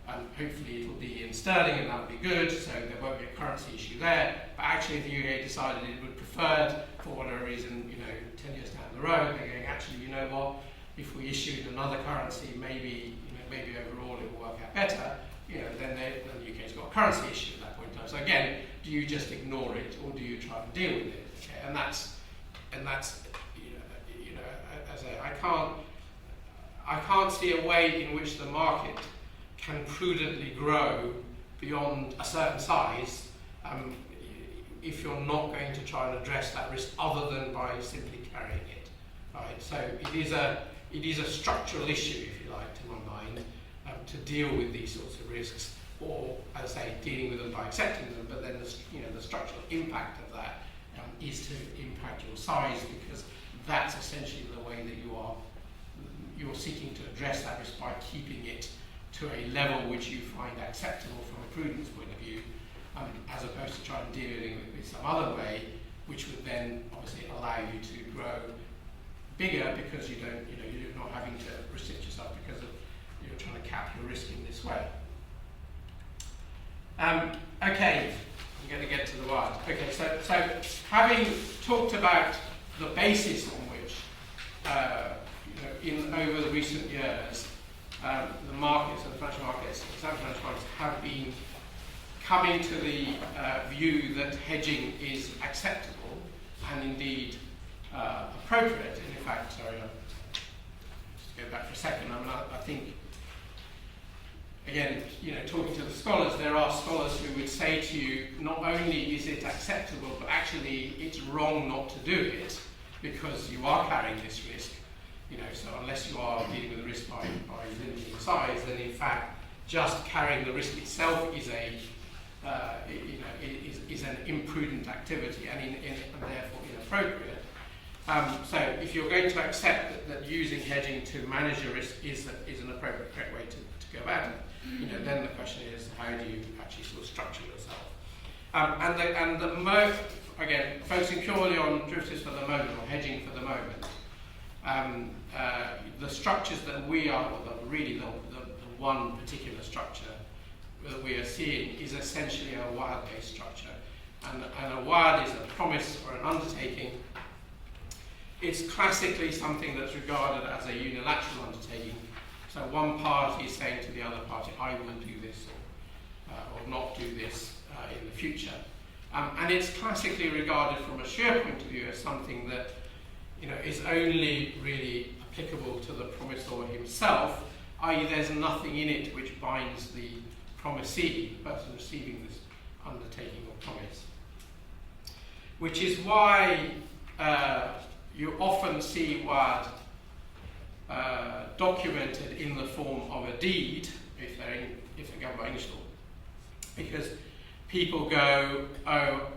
hopefully it will be in sterling and that will be good, so there won't be a currency issue there. But actually, if the UK decided it would prefer, for whatever reason, you know, 10 years down the road, they're going, actually, you know what, if we issued another currency, maybe, you know, maybe overall it will work out better, you know, then the UK's got a currency issue at that point in time. So again, do you just ignore it or do you try and deal with it? Okay, and that's you know, as I can't see a way in which the market can prudently grow beyond a certain size if you're not going to try and address that risk other than by simply carrying it, right? So it is a structural issue, if you like, to my mind, to deal with these sorts of risks, or, as I say, dealing with them by accepting them. But then the structural impact of that is to impact your size, because that's essentially the way that you're seeking to address that risk by keeping it to a level which you find acceptable from a prudence point of view, as opposed to trying to deal with some other way, which would then obviously allow you to grow bigger because you're not having to restrict yourself because of you're trying to cap your risk in this way. Okay, I'm going to get to the why. Okay, so having talked about the basis on which, over the recent years, the markets and the financial markets, Islamic financial markets, have been coming to the view that hedging is acceptable and indeed appropriate. And in fact, sorry, just go back for a second. I think, again, talking to the scholars, there are scholars who would say to you, not only is it acceptable, but actually it's wrong not to do it because you are carrying this risk. So unless you are dealing with the risk by limiting size, then in fact just carrying the risk itself is is an imprudent activity and therefore inappropriate. So if you're going to accept that using hedging to manage your risk is an appropriate, correct way to go about it, then the question is, how do you actually sort of structure yourself? Again, focusing purely on derivatives for the moment, or hedging for the moment, the structures that we are, or the one particular structure that we are seeing is essentially a wire-based structure. And a wire is a promise or an undertaking. It's classically something that's regarded as a unilateral undertaking. So one party is saying to the other party, I will do this or not do this in the future. And it's classically regarded from a Sharia point of view as something that is only really applicable to the promisor himself, i.e. there's nothing in it which binds the promisee, the person receiving this undertaking or promise. Which is why you often see what documented in the form of a deed, if they're governed by English law. Because people go,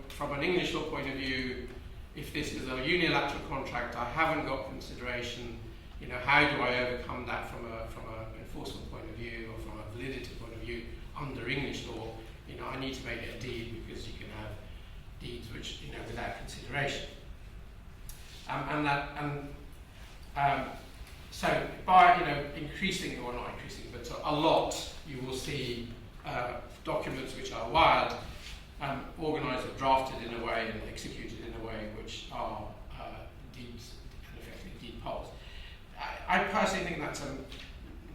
from an English law point of view, if this is a unilateral contract, I haven't got consideration, how do I overcome that from an enforcement point of view or from a validity point of view under English law? I need to make it a deed because you can have deeds which, without consideration. So by, increasing, or not increasing, but a lot, you will see documents which are wired, organised or drafted in a way and executed in a way which are deeds, and effectively deed polls. I personally think that's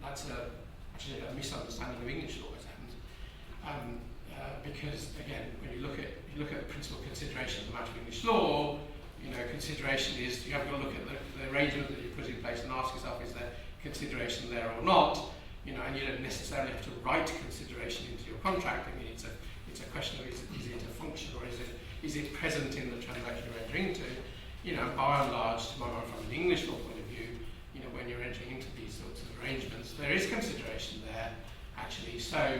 actually a misunderstanding of English law, as it happens, because again, when you look at the principal consideration of the matter of English law, consideration is you have to look at the arrangement that you put in place and ask yourself, is there consideration there or not? And you don't necessarily have to write consideration into your contract. I mean, it's a question of is it a function or is it present in the transaction you're entering into? By and large, from an English law point of view, when you're entering into these sorts of arrangements, there is consideration there, actually. So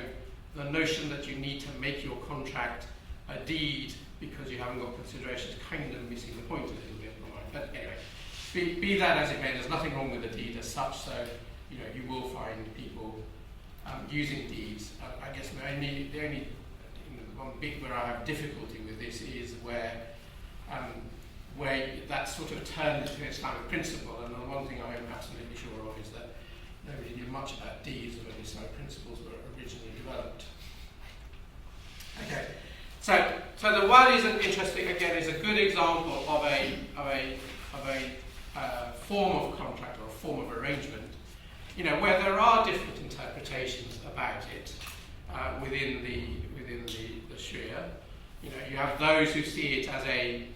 the notion that you need to make your contract a deed because you haven't got consideration is kind of missing the point a little bit. But anyway, be that as it may, there's nothing wrong with a deed as such. So you will find people using deeds. I guess the only one bit where I have difficulty with this is where that's sort of turned into an Islamic principle. And the one thing I am absolutely sure of is that nobody knew much about deeds when Islamic principles were originally developed. Okay, so the one is a good example of a form of contract or a form of arrangement, where there are different interpretations about it within the Sharia. You have those who see it as a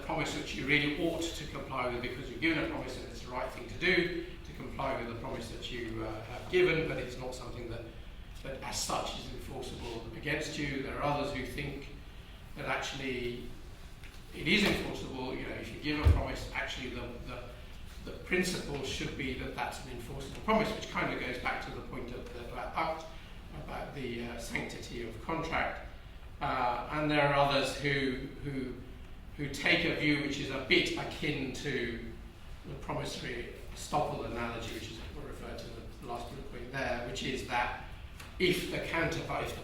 promise which you really ought to comply with because you've given a promise and it's the right thing to do to comply with the promise that you have given, but it's not something that as such is enforceable against you. There are others who think that actually it is enforceable. If you give a promise, actually the principle should be that that's an enforceable promise, which kind of goes back to the point about the sanctity of contract. And there are others who take a view which is a bit akin to the promissory estoppel analogy, which is what we referred to in the last bullet point there, which is that if the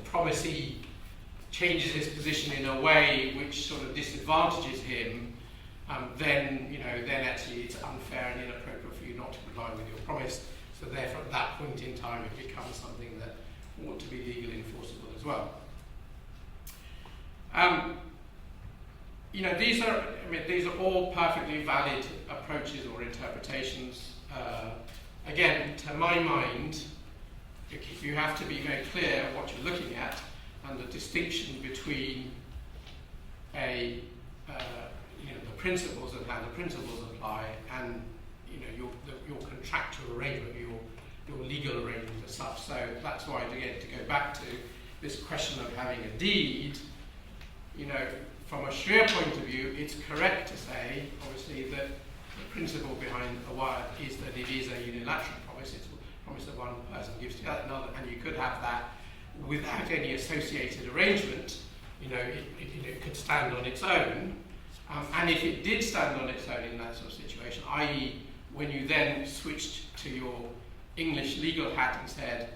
promisee changes his position in a way which sort of disadvantages him, then actually it's unfair and inappropriate for you not to comply with your promise. So therefore, at that point in time, it becomes something that ought to be legally enforceable as well. These are all perfectly valid approaches or interpretations. Again, to my mind, you have to be very clear what you're looking at and the distinction between the principles and how the principles apply, and your contractual arrangement, your legal arrangement as such. So that's why, again, to go back to this question of having a deed, from a Sharia point of view, it's correct to say, obviously, that the principle behind a wa'ad is that it is a unilateral promise. It's a promise that one person gives to another, and you could have that without any associated arrangement. It could stand on its own. And if it did stand on its own in that sort of situation, i.e. when you then switched to your English legal hat and said,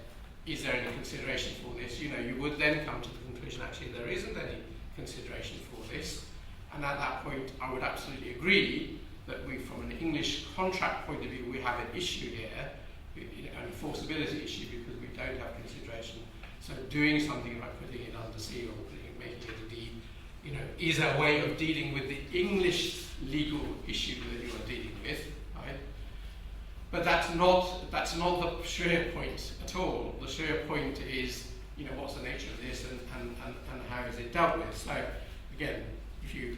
is there any consideration for this? You would then come to the conclusion, actually, there isn't any consideration for this. And at that point, I would absolutely agree that from an English contract point of view, we have an issue here, an enforceability issue, because we don't have consideration. So doing something like putting it under seal or making it a deed, is a way of dealing with the English legal issue that you are dealing with, right? But that's not the Sharia point at all. The Sharia point is, what's the nature of this and how is it dealt with? So again, if you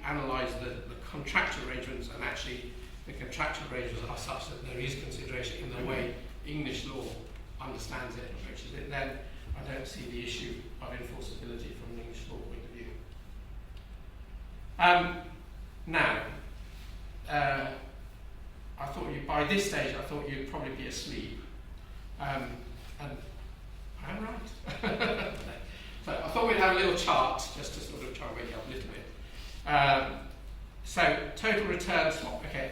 analyse the contractual arrangements, and actually the contractual arrangements are such that there is consideration in the way English law understands it and approaches it, then I don't see the issue of enforceability from an English law point of view. I thought by this stage, I thought you'd probably be asleep. And I am right. So I thought we'd have a little chart just to sort of try and wake you up a little bit. So total return swap. Okay.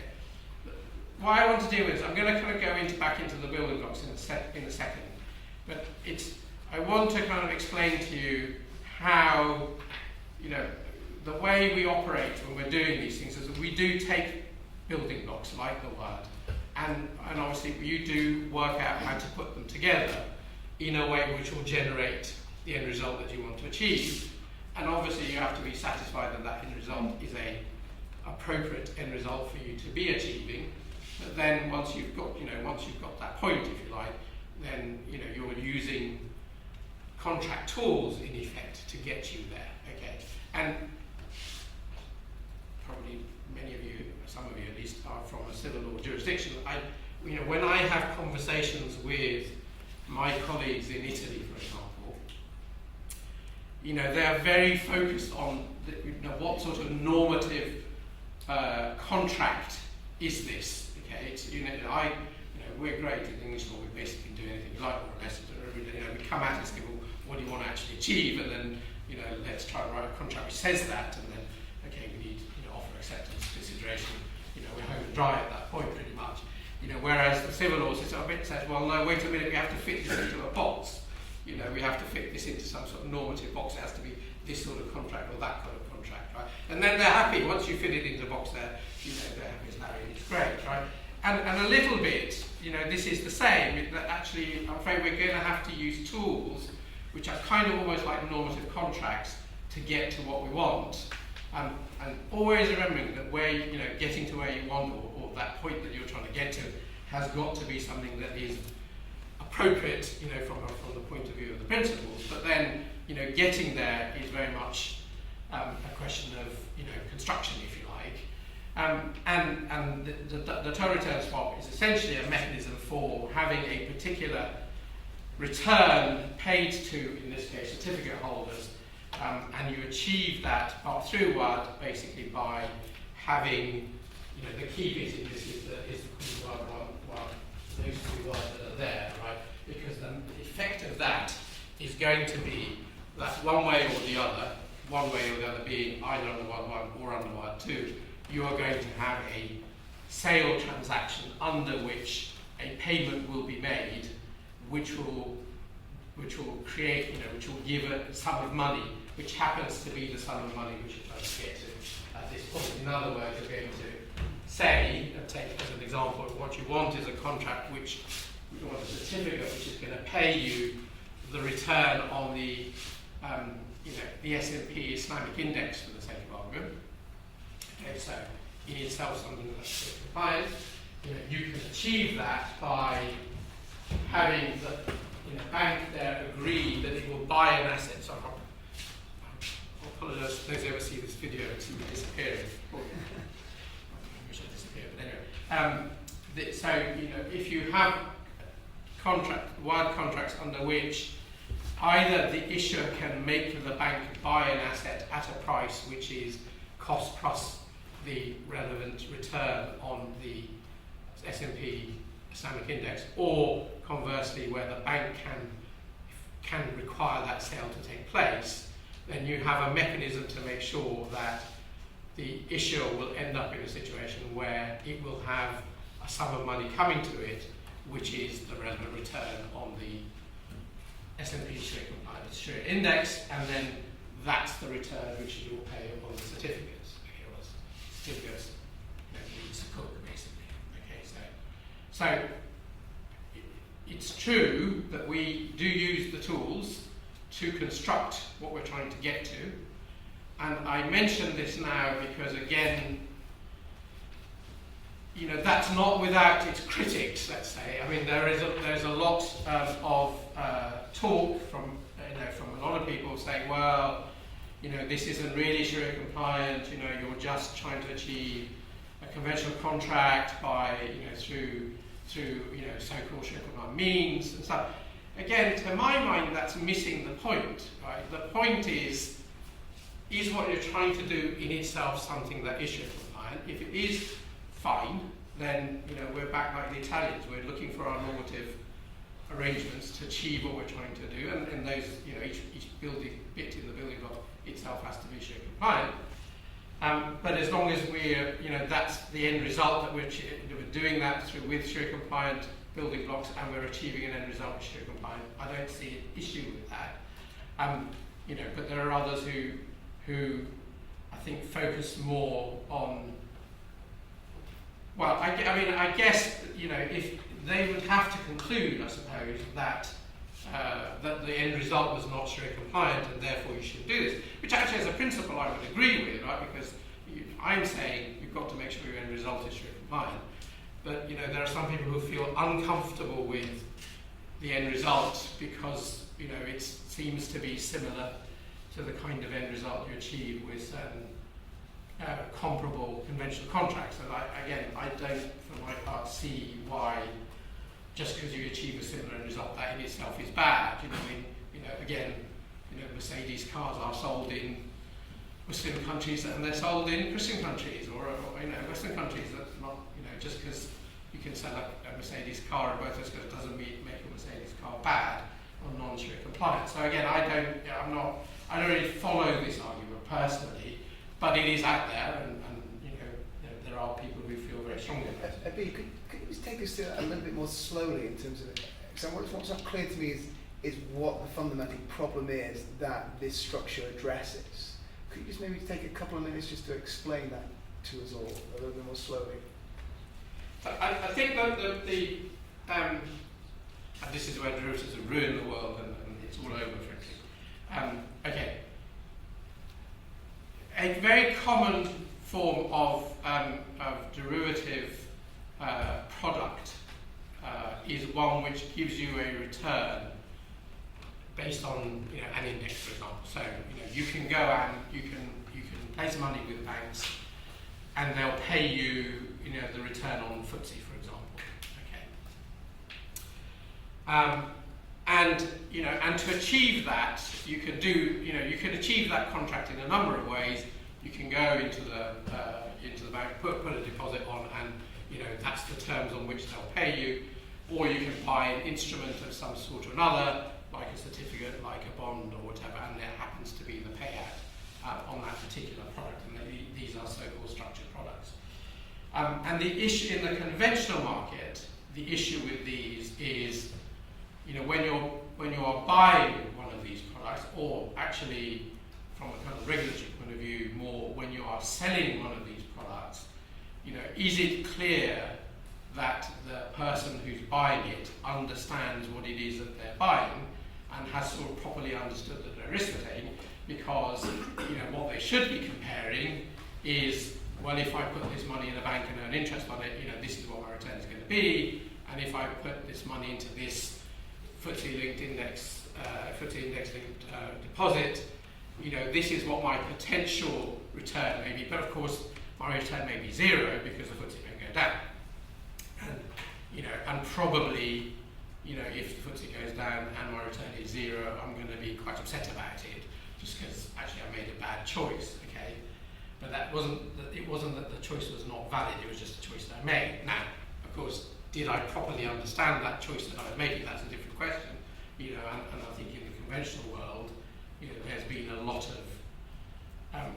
What I want to do is I'm going to kind of go back into the building blocks in a second, but I want to kind of explain to you how the way we operate when we're doing these things is that we do take building blocks like the word, and obviously you do work out how to put them together in a way which will generate the end result that you want to achieve. And obviously you have to be satisfied that that end result is a appropriate end result for you to be achieving. But then once you've got that point, if you like, then you're using contract tools in effect to get you there. Okay, and probably many of you, some of you at least, are from a civil law jurisdiction. When I have conversations with my colleagues in Italy, for example, they are very focused on what sort of normative contract is this. Okay, it's we're great in English law. We basically do anything you like, more or less. We come at it and say, well, what do you want to actually achieve? And then let's try and write a contract which says that. And then we need offer acceptance, consideration. We're home and dry at that point, pretty much. Whereas the civil law says, well, no, wait a minute, we have to fit this into a box. We have to fit this into some sort of normative box. It has to be this sort of contract or that kind of contract, right? And then they're happy once you fit it into the box. They're happy as Larry. It's great, right? And a little bit, this is the same. That actually, I'm afraid we're going to have to use tools which are kind of almost like normative contracts to get to what we want. And always remembering that getting to where you want or that point that you're trying to get to has got to be something that is appropriate, from the point of view of the principles. But then, getting there is very much a question of, construction, if you like. And the total return swap is essentially a mechanism for having a particular return paid to, in this case, certificate holders, and you achieve that through word, basically by having, the key bit in this is the word one, those two words that are there, right? Because the effect of that is going to be that one way or the other being either under word 1 or under word 2, you are going to have a sale transaction under which a payment will be made, which will create, which will give a sum of money, which happens to be the sum of money which you're trying to get to at this point. In other words, you're going to say, take as an example, what you want is a contract which you want a certificate which is going to pay you the return on the the S&P Islamic Index for the sake of argument. Okay, so in itself something that's Sharia compliant. You can achieve that by having the bank there agree that it will buy an asset. So I apologise for those who ever see this video and see me disappearing. I wish I disappeared, but anyway. So if you have wide contracts under which either the issuer can make the bank buy an asset at a price which is cost plus the relevant return on the S&P Islamic Index, or conversely where the bank can require that sale to take place, then you have a mechanism to make sure that the issuer will end up in a situation where it will have a sum of money coming to it, which is the relevant return on the S&P Sharia compliant Sharia Index, and then that's the return which you will pay on the certificates. Okay, well, certificates needs a cook basically. Okay, so it's true that we do use the tools to construct what we're trying to get to, and I mention this now because again, that's not without its critics. Let's say, I mean, there's a lot of talk from a lot of people saying, well, this isn't really Sharia compliant. You're just trying to achieve a conventional contract by through so-called Sharia compliant means and stuff. Again, to my mind, that's missing the point. Right? The point is what you're trying to do in itself something that is Sharia compliant? If it is, fine, then we're back like the Italians. We're looking for our normative arrangements to achieve what we're trying to do, and those, each building bit in the building block itself has to be Sharia compliant. But as long as we're, that's the end result that we're doing that with Sharia compliant building blocks, and we're achieving an end result with Sharia compliant, I don't see an issue with that. But there are others who I think focus more on. Well, I guess if they would have to conclude, I suppose, that the end result was not Sharia compliant, and therefore you should do this. Which actually, as a principle, I would agree with, right? Because I'm saying you've got to make sure your end result is Sharia compliant. But there are some people who feel uncomfortable with the end result because it seems to be similar to the kind of end result you achieve with certain comparable conventional contracts. And I don't, for my part, see why just because you achieve a similar end result, that in itself is bad. Mercedes cars are sold in Muslim countries and they're sold in Christian countries, or Western countries. That's not, just because you can sell a Mercedes car in both those countries doesn't make a Mercedes car bad or non-Sharia compliant. So again, I don't really follow this argument personally, but it is out there, and there are people who feel very strongly about it. Abi, could you just take us a little bit more slowly in terms of it? So what's not clear to me is what the fundamental problem is that this structure addresses. Could you just maybe take a couple of minutes just to explain that to us all a little bit more slowly? I think that and this is where derivatives have ruined the world, and it's all over, frankly. Okay. A very common form of derivative product is one which gives you a return based on an index, for example. So you can go and you can place money with banks, and they'll pay you the return on FTSE, for example. Okay. And to achieve that, you can achieve that contract in a number of ways. You can go into the bank, put a deposit on, and that's the terms on which they'll pay you. Or you can buy an instrument of some sort or another, like a certificate, like a bond or whatever, and there happens to be the payout on that particular product. And these are so-called structured products. And the issue in the conventional market, the issue with these is, when you are buying one of these products, or actually from a kind of regulatory point of view, more when you are selling one of these products, is it clear that the person who's buying it understands what it is that they're buying, and has sort of properly understood the arithmetic, because what they should be comparing is, well, if I put this money in a bank and earn interest on it, this is what my return is going to be, and if I put this money into this FTSE index linked deposit, this is what my potential return may be. But of course, my return may be zero because the FTSE may go down. And probably, if the FTSE goes down and my return is zero, I'm going to be quite upset about it, just because actually I made a bad choice. Okay, but it wasn't that the choice was not valid. It was just a choice that I made. Now, of course, did I properly understand that choice that I was making? That's a different question. And I think in the conventional world, there's been a lot of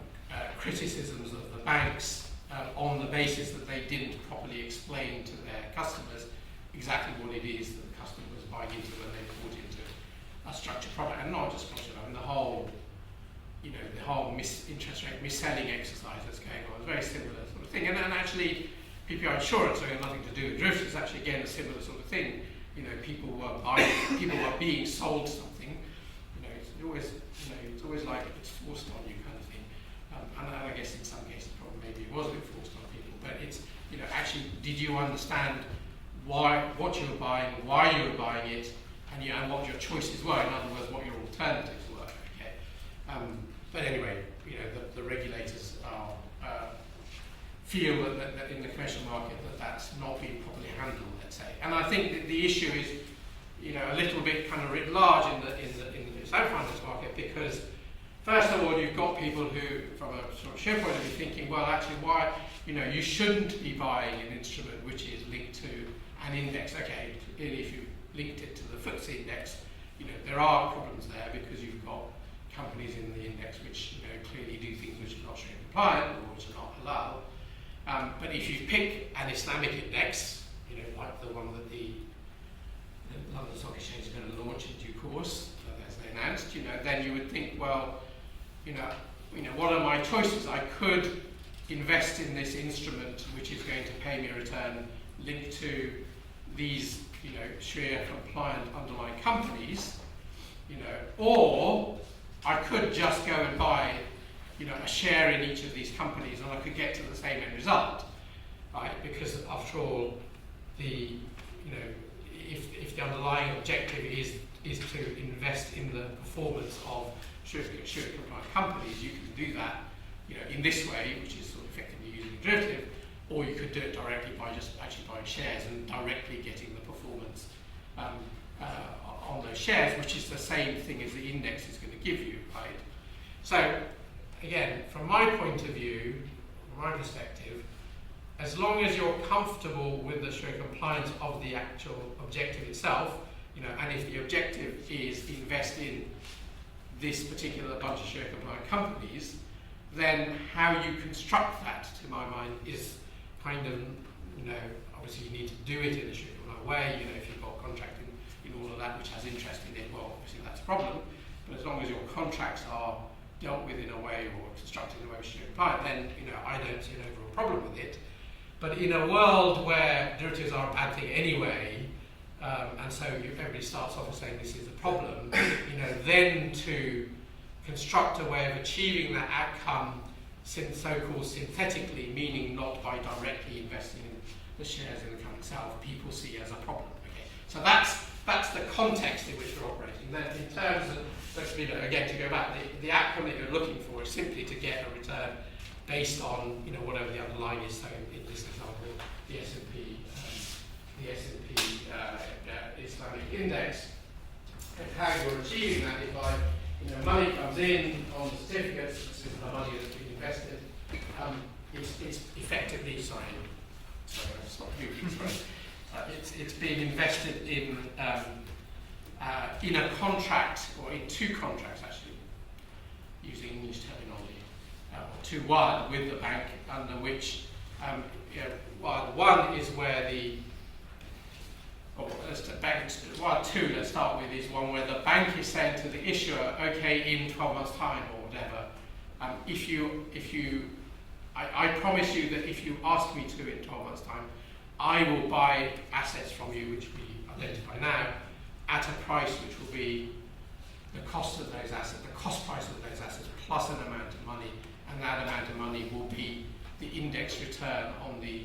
criticisms of the banks on the basis that they didn't properly explain to their customers exactly what it is that the customer was buying into when they bought into a structured product, and not just structured. I mean, the whole interest rate mis-selling exercise that's going on is very similar sort of thing. And actually, PPI insurance, so it has nothing to do with derivatives, is actually again a similar sort of thing. People were being sold something. It's always like it's forced on you kind of thing. And I guess in some cases, probably maybe it wasn't forced on people. But it's actually, did you understand what you were buying, why you were buying it, and what your choices were? In other words, what your alternatives were. Okay. But anyway, the regulators feel that in the commercial market that's not being properly handled, let's say. And I think that the issue is, a little bit kind of writ large in the Islamic finance market, because first of all, you've got people who, from a sort of Sharia point of view, thinking, well, actually, why, you shouldn't be buying an instrument which is linked to an index. Okay, if you linked it to the FTSE index, there are problems there because you've got companies in the index which clearly do things which are not Sharia compliant or which are not halal. But if you pick an Islamic index, like the one that the London Stock Exchange is going to launch in due course, as they announced, then you would think, well, what are my choices? I could invest in this instrument which is going to pay me a return linked to these, Sharia compliant underlying companies, or I could just go and buy, a share in each of these companies, and I could get to the same end result, right? Because after all, if the underlying objective is to invest in the performance of Sharia compliant companies, you can do that, in this way, which is sort of effectively using a derivative, or you could do it directly by just actually buying shares and directly getting the performance on those shares, which is the same thing as the index is going to give you, right? So, again, from my point of view, from my perspective, as long as you're comfortable with the Sharia compliance of the actual objective itself, and if the objective is invest in this particular bunch of Sharia compliant companies, then how you construct that, to my mind, is kind of, obviously you need to do it in a Sharia compliant way. If you've got contract in all of that which has interest in it, well, obviously that's a problem. But as long as your contracts are dealt with in a way or constructed in a way which is Sharia compliant, then I don't see an overall problem with it. But in a world where derivatives are a bad thing anyway, and so everybody starts off with saying this is a problem, then to construct a way of achieving that outcome so-called synthetically, meaning not by directly investing in the shares in the company itself, people see as a problem. Okay, so that's the context in which we're operating. Then in terms of, again, to go back, the outcome that you're looking for is simply to get a return based on whatever the underlying is. So in this example, the S&P Islamic index, and how you're achieving that is by money comes in on the certificates. This is the money that's been invested. It's effectively it's being invested in a contract, or in two contracts actually, using English terminology, one with the bank, under which one is where let's start with, is one where the bank is saying to the issuer, okay, in 12 months' time or whatever, I promise you that if you ask me to in 12 months' time, I will buy assets from you, which we identify now, at a price which will be the cost of those assets, the cost price of those assets, plus an amount of money, and that amount of money will be the index return on the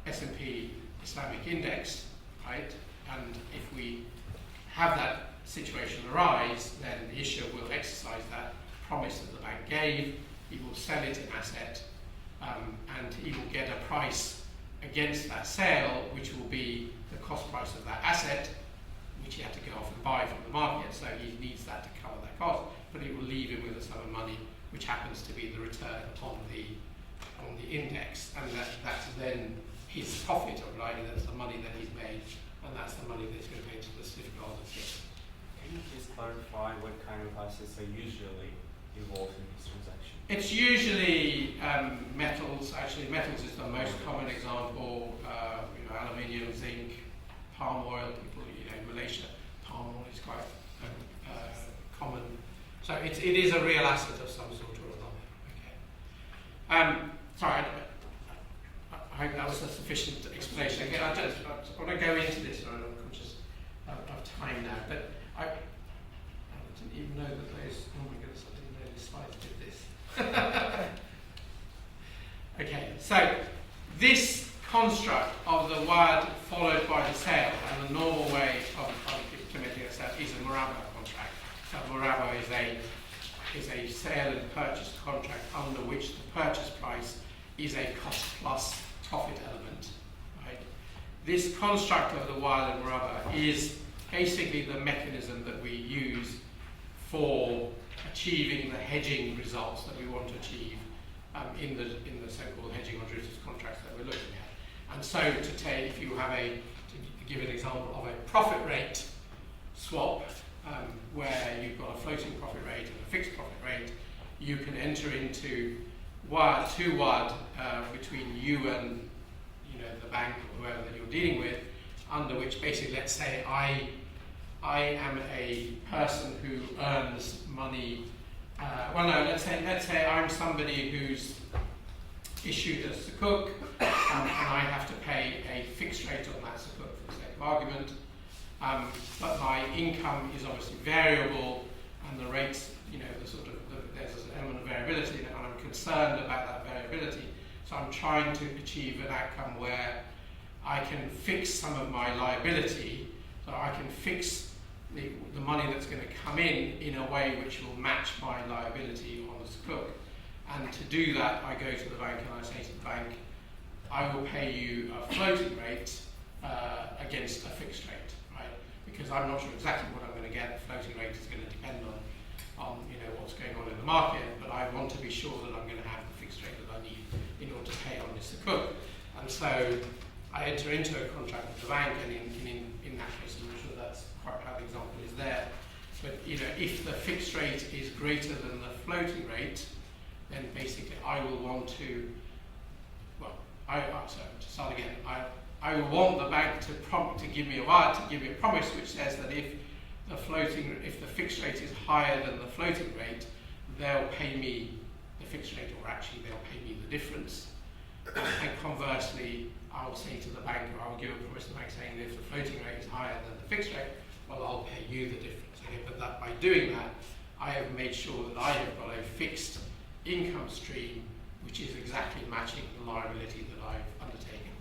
S&P Islamic index, right? And if we have that situation arise, then the issuer will exercise that promise that the bank gave, he will sell it in asset, and he will get a price against that sale, which will be the cost price of that asset, which he had to go off and buy from the market, so he needs that to cover that cost, but it will leave him with a sum of money, which happens to be the return on the index, and that's then his profit, right? That's the money that he's made, and that's the money that he's going to pay to the certificate holder. Can you please clarify what kind of assets are usually involved in this transaction? It's usually metals. Actually, metals is the most common example. Aluminium, zinc, palm oil. People, Malaysia, palm oil is quite common. So it is a real asset of some sort or another. Okay. Sorry. I hope that was a sufficient explanation. Again, I want to go into this. I'm conscious of time now, but I didn't even know that those. Oh my goodness, I didn't know these slides did this. Okay, so this construct of the word followed by the sale and the normal way of implementing a sale is a Murabba contract. So Murabba is a sale and purchase contract under which the purchase price is a cost plus profit element. Right? This construct of the word and Murabba is basically the mechanism that we use for achieving the hedging results that we want to achieve in the so-called hedging on derivatives contracts that we're looking at. And so if you have to give an example of a profit rate swap, where you've got a floating profit rate and a fixed profit rate, you can enter into two word between you and the bank or whoever that you're dealing with, under which basically, let's say I am a person who earns money. Let's say I'm somebody who's issued a sukuk, and I have to pay a fixed rate on that sukuk for the sake of argument. But my income is obviously variable, and the rates, there's an element of variability, and I'm concerned about that variability. So I'm trying to achieve an outcome where I can fix some of my liability, so I can fix the money that's going to come in a way which will match my liability on the sukuk. And to do that, I go to the bank and I say to the bank, I will pay you a floating rate against a fixed rate, right? Because I'm not sure exactly what I'm going to get. The floating rate is going to depend on what's going on in the market, but I want to be sure that I'm going to have the fixed rate that I need in order to pay on this sukuk. And so I enter into a contract with the bank, and in that case, I'm not sure that's quite how the example is there. But if the fixed rate is greater than the floating rate, then basically I will want to. To start again, I will want the bank to give me a promise which says that if the fixed rate is higher than the floating rate, they'll pay me the fixed rate, or actually they'll pay me the difference. And conversely, I will say to the bank, or I will give a promise to the bank saying that if the floating rate is higher than the fixed rate, well, I'll pay you the difference. Okay? But that by doing that, I have made sure that I have got a fixed income stream which is exactly matching the liability that I've undertaken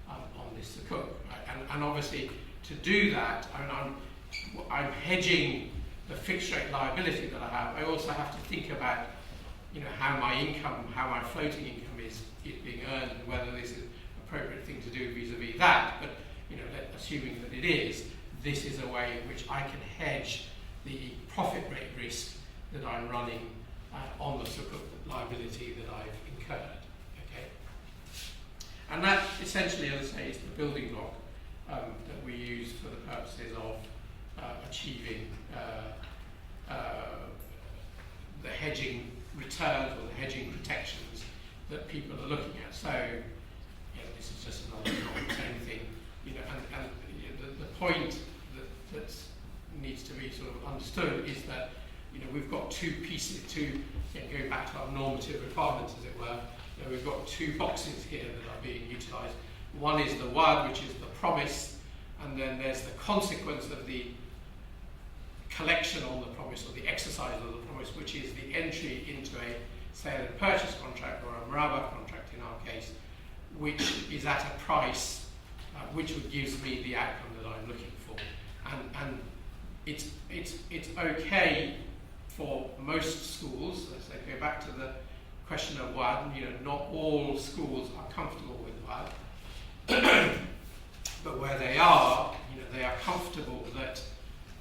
on this sukuk. Right? And obviously, to do that, I'm hedging the fixed rate liability that I have. I also have to think about how my floating income is being earned, and whether this is an appropriate thing to do vis-a-vis that. But assuming that it is, this is a way in which I can hedge the profit rate risk that I'm running on the sukuk liability that I've incurred. Okay, and that essentially, as I say, is the building block that we use for the purposes of achieving the hedging returns or the hedging protections that people are looking at. So, this is just another same thing. The point that needs to be sort of understood is that we've got two pieces, going back to our normative requirements, as it were. We've got two boxes here that are being utilised. One is the word, which is the promise, and then there's the consequence of the collection on the promise or the exercise of the promise, which is the entry into a sale and purchase contract or a Murabba contract in our case, which is at a price which gives me the outcome that I'm looking for. And it's okay for most schools. Let's say, go back to the question of WAD, not all schools are comfortable with WAD, but where they are comfortable that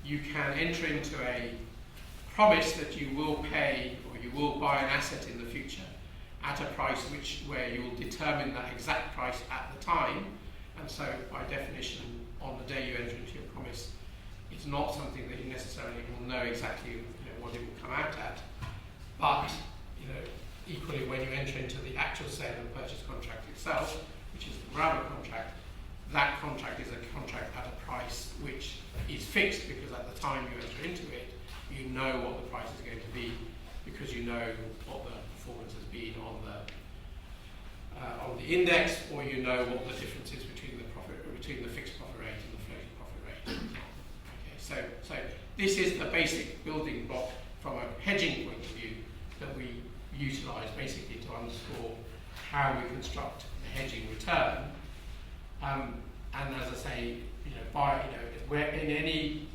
you can enter into a promise that you will pay or you will buy an asset in the future at a price where you will determine that exact price at the time, and so by definition on the day you enter into your promise it's not something that you necessarily will know exactly what it will come out at, but equally when you enter into the actual sale and purchase contract itself, which is the Murabba contract, that contract is a contract at a price which is fixed, because at the time you enter into it, you know what the price is going to be, because you know what the performance has been on the index, or you know what the difference is between the fixed profit rate and the floating profit rate. Okay, so this is the basic building block from a hedging point of view that we utilise basically to underscore how we construct a hedging return. And as I say, where in any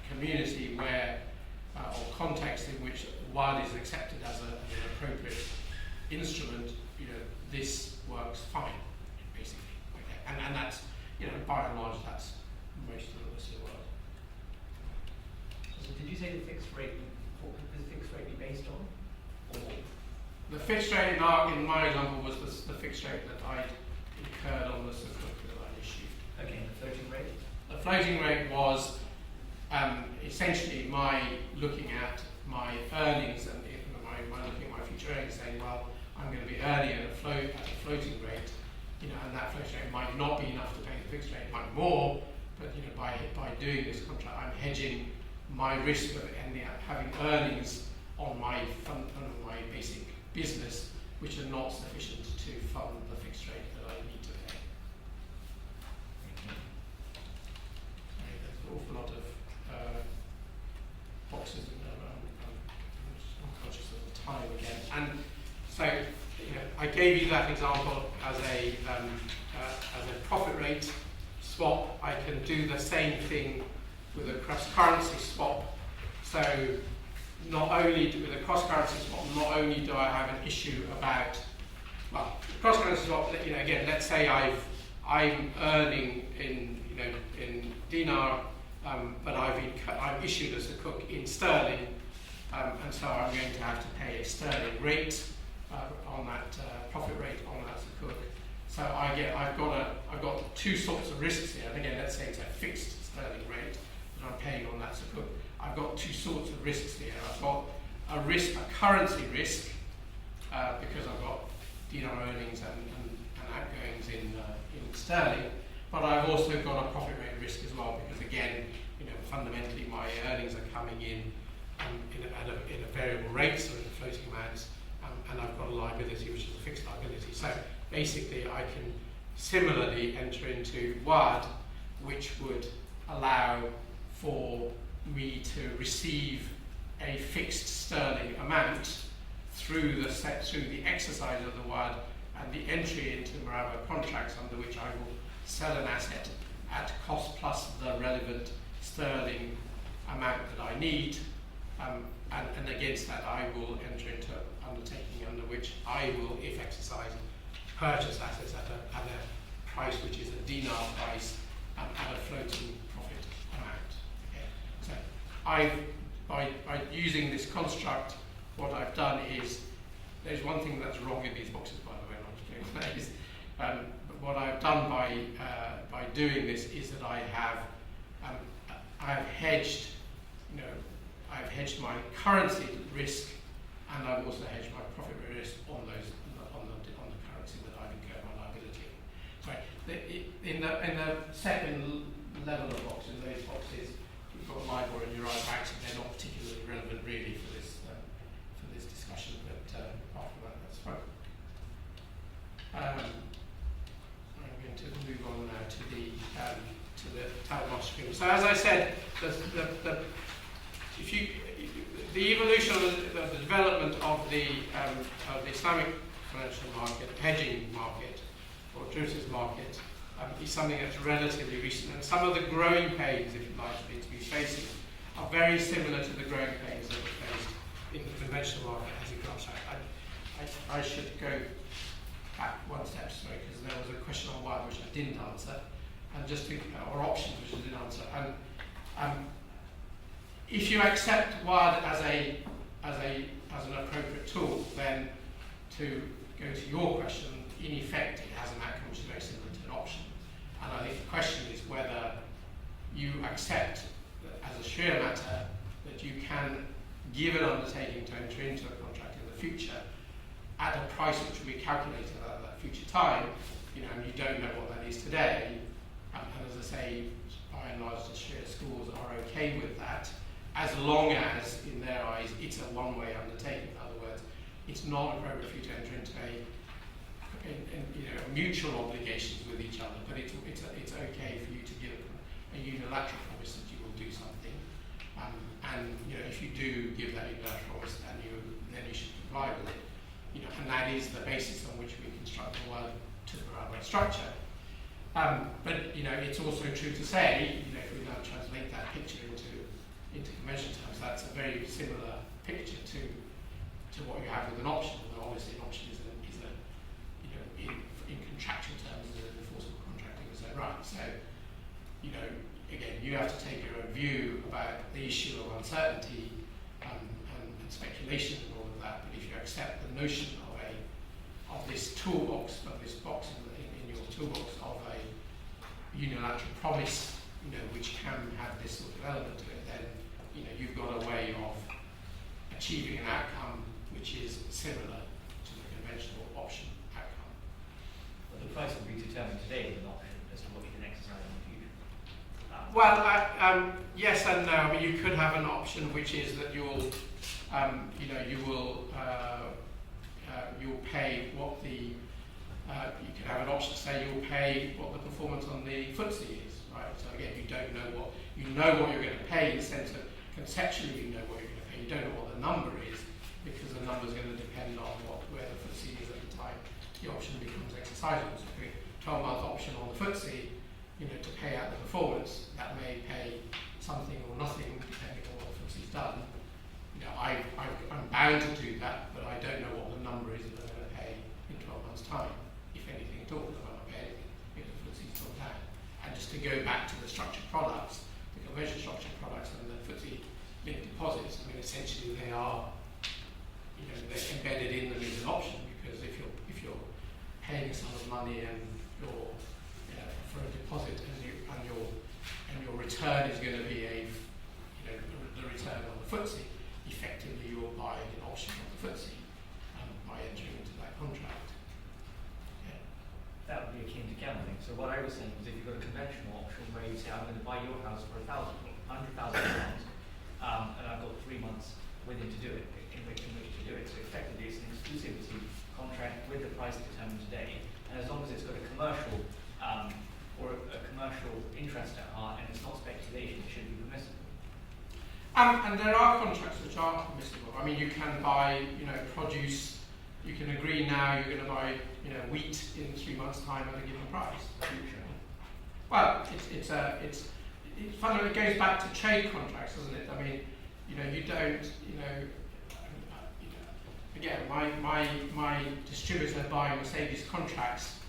community where or context in which WAD is accepted as an appropriate instrument, this works fine, basically. Okay, and that's by and large that's most of the rest of the world. So did you say the fixed rate? What would the fixed rate be based on? Or The fixed rate in my example was the fixed rate that I'd incurred on the sukuk that I'd issued. okay, the floating rate? The floating rate was essentially my looking at my earnings and my looking at my future earnings, saying, well, I'm going to be earning at a floating rate, and that floating rate might not be enough to pay the fixed rate, it might be more, but by doing this contract, I'm hedging my risk of ending up having earnings on my basic business, which are not sufficient to fund the fixed rate that I need to pay. Sorry, there's an awful lot of boxes in there. I'm conscious of the time again. And so, I gave you that example as a profit rate swap. I can do the same thing with a cross-currency swap. So not only with a cross-currency swap, not only do I have an issue about, well, cross-currency swap, again, let's say I'm earning in dinar, but I've issued a sukuk in sterling, and so I'm going to have to pay a sterling rate on that profit rate on that sukuk. So I've got two sorts of risks here. And again, let's say it's a fixed sterling rate that I'm paying on that sukuk. I've got two sorts of risks here. I've got a currency risk, because I've got dinar earnings and outgoings in sterling, but I've also got a profit rate risk as well, because again, fundamentally my earnings are coming in a variable rate, so in floating amounts, and I've got a liability which is a fixed liability. So basically I can similarly enter into WAD, which would allow for me to receive a fixed sterling amount through the exercise of the WAD and the entry into Murabba contracts, under which I will sell an asset at cost plus the relevant sterling amount that I need, and against that I will enter into undertaking under which I will, if exercised, purchase assets at a price which is a dinar price at a floating profit amount. Okay. So by using this construct, what I've done is, there's one thing that's wrong in these boxes, by the way, I'm just doing that, is, but what I've done by doing this is that I have hedged, I've hedged my currency risk, and I've also hedged my profit risk on the currency that I've incurred my liability in. Sorry, in the second level of boxes, those boxes, we've got LIBOR and Euro backs, and they're not particularly relevant really for this discussion, but apart from that, that's fine. I'm going to move on now to the Talmud stream. So as I said, the evolution of the development of the Islamic financial market, hedging market, or derivatives market, is something that's relatively recent, and some of the growing pains, if you like, that it's been facing are very similar to the growing pains that were faced in the conventional market as it got. I should go back one step, sorry, because there was a question on WILD which I didn't answer, and or options which I didn't answer. And if you accept WILD as an appropriate tool, then to go to your question, in effect it has an outcome which is very similar to an option. And I think the question is whether you accept that as a Sharia matter that you can give an undertaking to enter into a contract in the future at a price which will be calculated at that future time, and you don't know what that is today. And as I say, by and large, the Sharia schools are okay with that, as long as, in their eyes, it's a one-way undertaking. In other words, it's not appropriate for you to enter into mutual obligations with each other, but it's okay for you to give a unilateral promise that you will do something, and if you do give that unilateral promise, then you should comply with it, and that is the basis on which we construct the world to the railway structure. But it's also true to say, if we now translate that picture into conventional terms, that's a very similar picture to what you have with an option. Although obviously an option is in contractual terms is an enforceable contract in its own right. So, again, you have to take your own view about the issue of uncertainty and speculation and all of that. But if you accept the notion of this toolbox, of this box in your toolbox of a unilateral promise, which can have this sort of element to it, then you've got a way of achieving an outcome which is similar to the conventional option outcome. But the price will be determined today with an option as to what you can exercise in the future. Yes and no. I mean, you could have an option which is that you'll pay what the you could have an option to say you'll pay what the performance on the FTSE is, right? So again, you don't know what you're going to pay in the sense of conceptually you know what you're going to pay. You don't know what the number is because the number is going to depend on where the FTSE is at the time the option becomes exercisable. So if a 12-month option on the FTSE, to pay out the performance, that may pay something or nothing depending on what the FTSE's done. I'm bound to do that, but I don't know what the number is that I'm going to pay in 12 months' time, if anything at all. I won't pay anything if the FTSE's gone down. And just to go back to the structured products, the conventional structured products and the FTSE-linked deposits, I mean, essentially they are, they're embedded in them as an option, because if you're paying a sum of money and you're for a deposit and your return is going to be the return on the FTSE, effectively you're buying an option on the FTSE by entering into that contract. Yeah. That would be akin to gambling. So what I was saying was, if you've got a conventional option where you say, I'm going to buy your house for £100,000, and I've got 3 months with him to do it, in which to do it. So effectively it's an exclusivity contract with the price determined today, and as long as it's got a commercial or a commercial interest at heart and it's not speculation, it should be permissible. And there are contracts which are permissible. I mean, you can buy, produce. You can agree now you're going to buy, wheat in 3 months' time at a given price. Well, it's fundamentally it goes back to trade contracts, doesn't it? I mean, you don't, again, my distributor buying Mercedes contracts,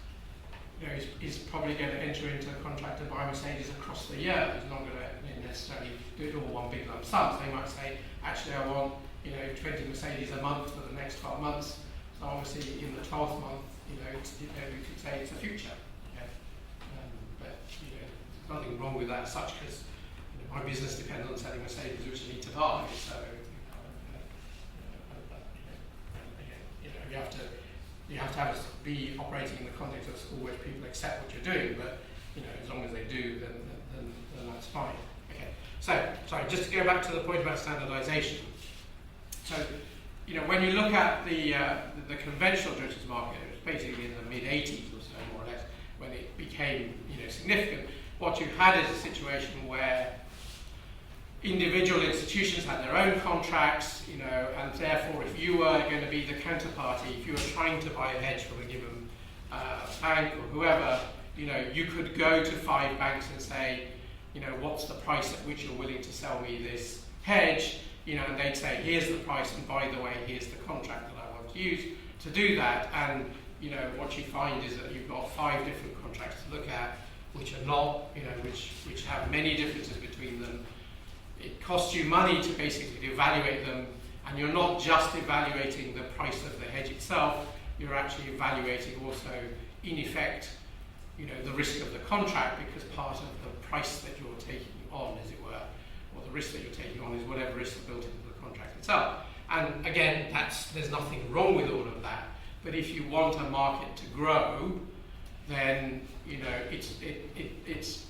is probably going to enter into a contract to buy Mercedes across the year. He's not going to necessarily do it all one big lump sum. So they might say, actually, I want 20 Mercedes a month for the next 12 months. So obviously, in the 12th month, we could say it's a future. Okay? But there's nothing wrong with that as such, because my business depends on selling Mercedes, which I need to buy. So you have to be operating in the context of a school where people accept what you're doing, but as long as they do, then that's fine. Okay. So, sorry, just to go back to the point about standardization. So, when you look at the conventional derivatives market, it was basically in the mid-80s or so, more or less, when it became significant. What you had is a situation where individual institutions had their own contracts, and therefore if you were going to be the counterparty, if you were trying to buy a hedge from a given bank or whoever, you could go to 5 banks and say, what's the price at which you're willing to sell me this hedge, and they'd say, here's the price, and by the way, here's the contract that I want to use to do that. And what you find is that you've got 5 different contracts to look at, which are not, which have many differences between them. It costs you money to basically evaluate them, and you're not just evaluating the price of the hedge itself, you're actually evaluating also, in effect, the risk of the contract, because part of the price that you're taking on, as it were, or the risk that you're taking on, is whatever risk is built into the contract itself. And again, there's nothing wrong with all of that. But if you want a market to grow, then it's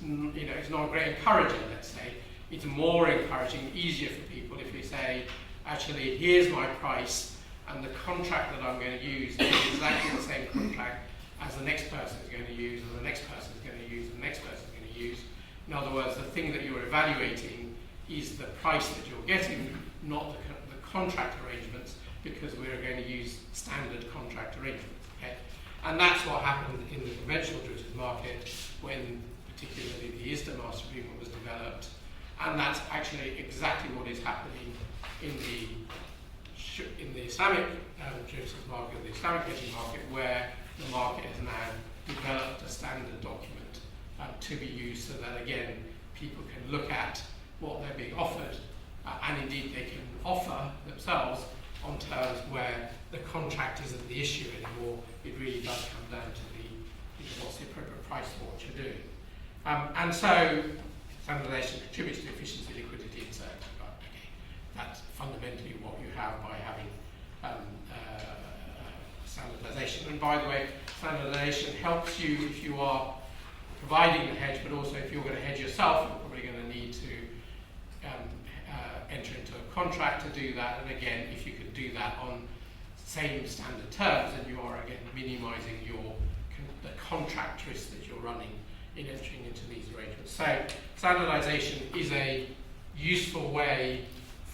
not a great encourager. Let's say it's more encouraging, easier for people if you say, actually, here's my price, and the contract that I'm going to use is exactly the same contract as the next person is going to use, and the next person is going to use, and the next person is going to use. In other words, the thing that you're evaluating is the price that you're getting, not the contract arrangements, because we're going to use standard contract arrangements. Okay? And that's what happened in the conventional derivatives market when particularly the ISDA Master Agreement was developed. And that's actually exactly what is happening in the Islamic derivatives market, the Islamic hedging market, where the market has now developed a standard document to be used so that, again, people can look at what they're being offered, and indeed they can offer themselves on terms where the contract isn't the issue anymore. It really does come down to what's the appropriate price for what you're doing. And so standardization contributes to efficiency, liquidity, and certainty. Okay, that's fundamentally what you have by having standardization. And by the way, standardization helps you if you are providing the hedge, but also if you're going to hedge yourself, you're probably going to need to enter into a contract to do that. And again, if you can do that on same standard terms, then you are again minimizing the contract risk that you're running in entering into these arrangements. So standardization is a useful way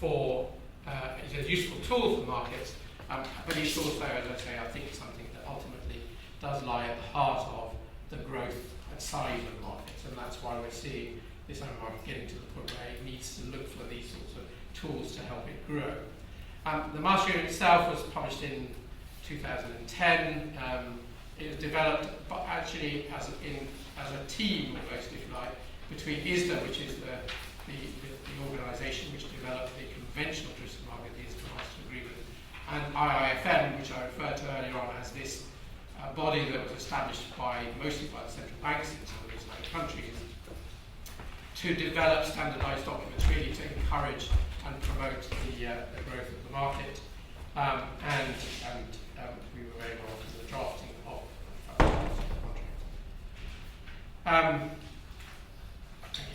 it's a useful tool for markets, but it's also, as I say, I think something that ultimately does lie at the heart of the growth and size of markets, and that's why we're seeing this market getting to the point where it needs to look for these sorts of tools to help it grow. The Master Agreement itself was published in 2010. It was developed, but actually as a team, almost, if you like, between ISDA, which is the organisation which developed the conventional derivatives market, the ISDA Master Agreement, and IIFM, which I referred to earlier on as this body that was established mostly by the central banks in some of these countries, to develop standardised documents, really to encourage and promote the growth of the market. And we were very involved in the drafting of the contract.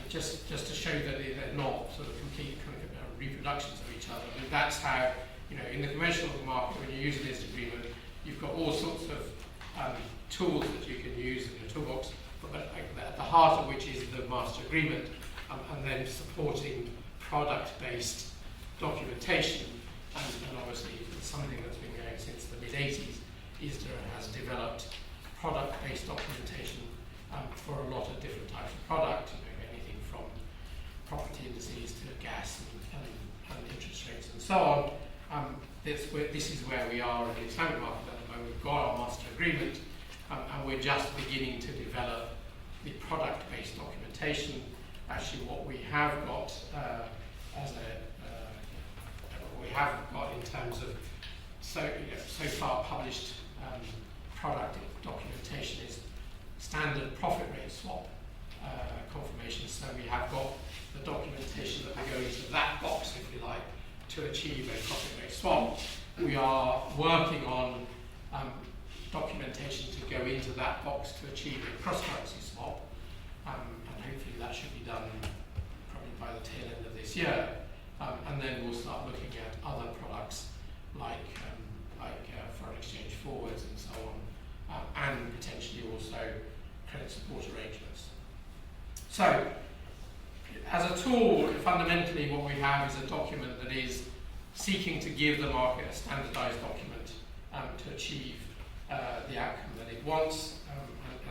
Just to show that they're not sort of complete reproductions of each other. And that's how, in the conventional market, when you use this agreement, you've got all sorts of tools that you can use in your toolbox, but at the heart of which is the master agreement, and then supporting product-based documentation. And obviously, it's something that's been going since the mid-80s. ISDA has developed product-based documentation for a lot of different types of product, anything from property indices to gas and interest rates and so on. This is where we are in the Islamic market at the moment. We've got our master agreement, and we're just beginning to develop the product-based documentation. Actually, what we have got in terms of so far published product documentation is standard profit rate swap confirmation. So we have got the documentation that will go into that box, if you like, to achieve a profit rate swap. We are working on documentation to go into that box to achieve a cross-currency swap, and hopefully that should be done probably by the tail end of this year. And then we'll start looking at other products like foreign exchange forwards and so on, and potentially also credit support arrangements. So as a tool, fundamentally what we have is a document that is seeking to give the market a standardized document to achieve the outcome that it wants.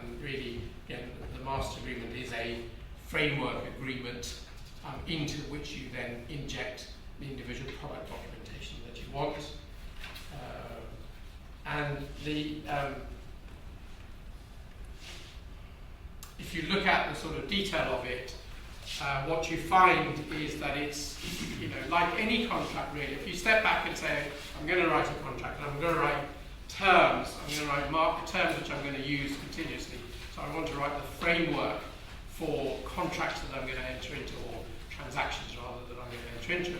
And really, again, the master agreement is a framework agreement into which you then inject the individual product documentation that you want. And the if you look at the sort of detail of it, what you find is that it's, like any contract really, if you step back and say, I'm going to write a contract and I'm going to write terms, I'm going to write market terms which I'm going to use continuously. So I want to write the framework for contracts that I'm going to enter into, or transactions rather that I'm going to enter into.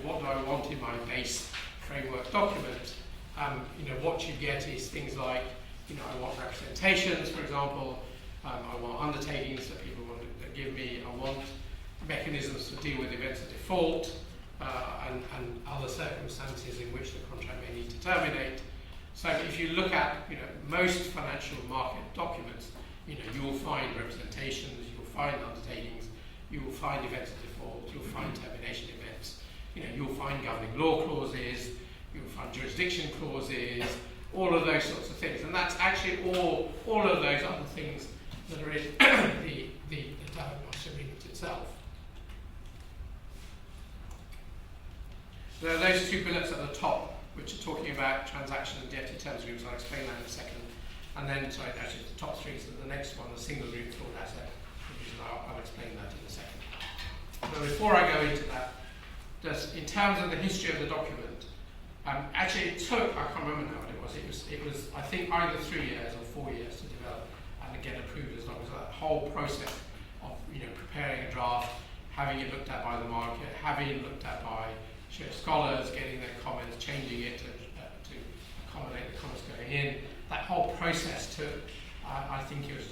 What do I want in my base framework document? What you get is things like, I want representations, for example. I want undertakings that people want to give me. I want mechanisms to deal with events of default and other circumstances in which the contract may need to terminate. So if you look at most financial market documents, you will find representations, you will find undertakings, you will find events of default, you'll find termination events, you'll find governing law clauses, you'll find jurisdiction clauses, all of those sorts of things. And that's actually all of those other things that are in the master agreement itself. There are those two bullets at the top, which are talking about transaction and DFT terms agreements. I'll explain that in a second. And then, actually the top three, so the next one, the single group fraud asset provision, I'll explain that in a second. So before I go into that, just in terms of the history of the document, actually it took, I can't remember now what it was, I think either 3 years or 4 years to develop and get approved as long as that whole process of preparing a draft, having it looked at by the market, having it looked at by scholars, getting their comments, changing it to accommodate the comments going in. That whole process took, I think it was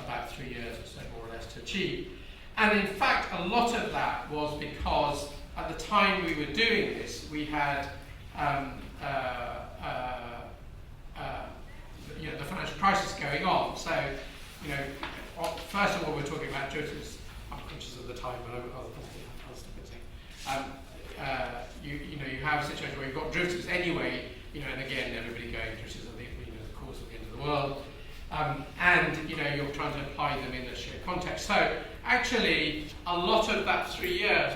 about 3 years or so, more or less, to achieve. And in fact, a lot of that was because at the time we were doing this, we had the financial crisis going on. So, first of all, we're talking about derivatives. I'm conscious of the time, but I'll stop it. You have a situation where you've got derivatives anyway, and again, everybody going derivatives are the cause of the end of the world, and you're trying to apply them in a shared context. So actually, a lot of that 3 years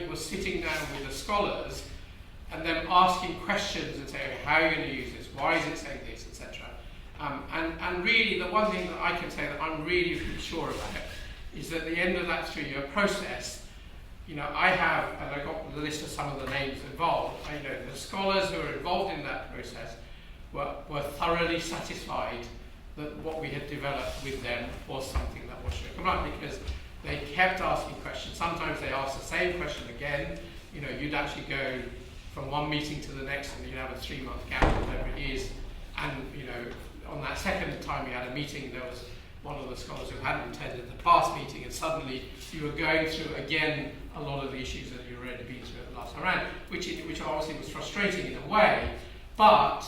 was sitting down with the scholars and then asking questions and saying, okay, how are you going to use this? Why is it saying this, etc. And really, the one thing that I can say that I'm really, really sure about is that at the end of that 3-year process, I have, and I got the list of some of the names involved. The scholars who were involved in that process were thoroughly satisfied that what we had developed with them was something that was Sharia compliant, because they kept asking questions. Sometimes they asked the same question again. You'd actually go from one meeting to the next, and you'd have a 3-month gap, or whatever it is. And on that second time we had a meeting, there was one of the scholars who hadn't attended the past meeting, and suddenly you were going through again a lot of the issues that you were already been through at the last time around, which obviously was frustrating in a way. But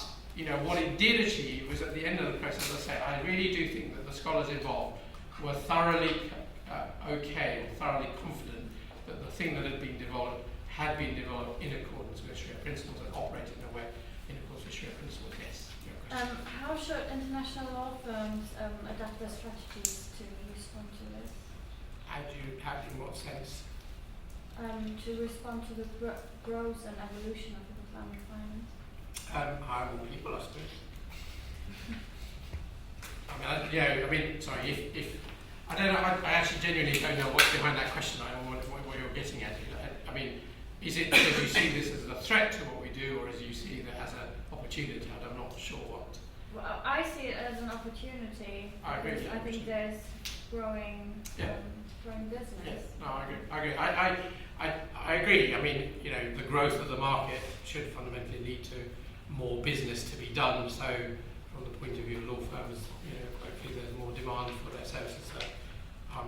what it did achieve was, at the end of the process, as I say, I really do think that the scholars involved were thoroughly okay, or thoroughly confident that the thing that had been developed in accordance with Sharia principles and operated in a way in accordance with Sharia principles. Yes. How should international law firms adapt their strategies to respond to this? How in what sense? To respond to the growth and evolution of Islamic finance. How will people, I suppose? Sorry, if I don't know, I actually genuinely don't know what's behind that question. I don't know what you're getting at. Is it because you see this as a threat to what we do, or as you see it as an opportunity? I'm not sure what. Well, I see it as an opportunity. I agree. I think there's growing business. Yes. No, I agree. I agree. The growth of the market should fundamentally lead to more business to be done. So, from the point of view of law firms, hopefully there's more demand for their services. So,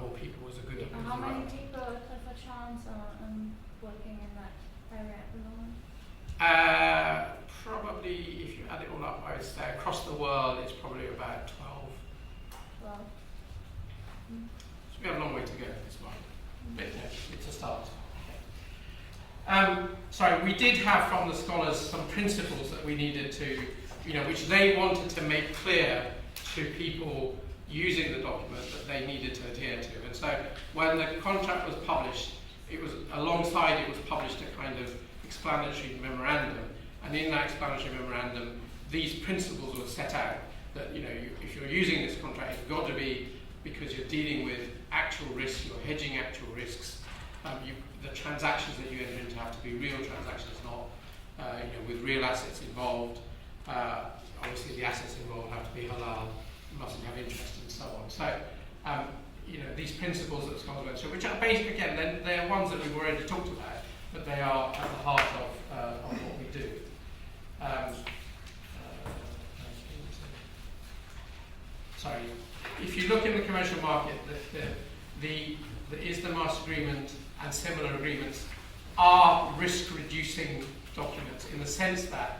more people is a good. How many people have a chance on working in that area at the moment? Probably, if you add it all up, I would say across the world it's probably about 12. 12. So we have a long way to go at this point. But, no, it's a start. Sorry, we did have from the scholars some principles that we needed to, which they wanted to make clear to people using the document that they needed to adhere to. And so when the contract was published, it was alongside it was published a kind of explanatory memorandum. And in that explanatory memorandum, these principles were set out that, if you're using this contract, it's got to be because you're dealing with actual risks, you're hedging actual risks. The transactions that you enter into have to be real transactions, not with real assets involved. Obviously, the assets involved have to be halal, mustn't have interest, and so on. So, these principles that scholars went through, which are based, again, they're ones that we've already talked about, but they are at the heart of what we do. Sorry, if you look in the commercial market, the Islamic agreement and similar agreements are risk-reducing documents in the sense that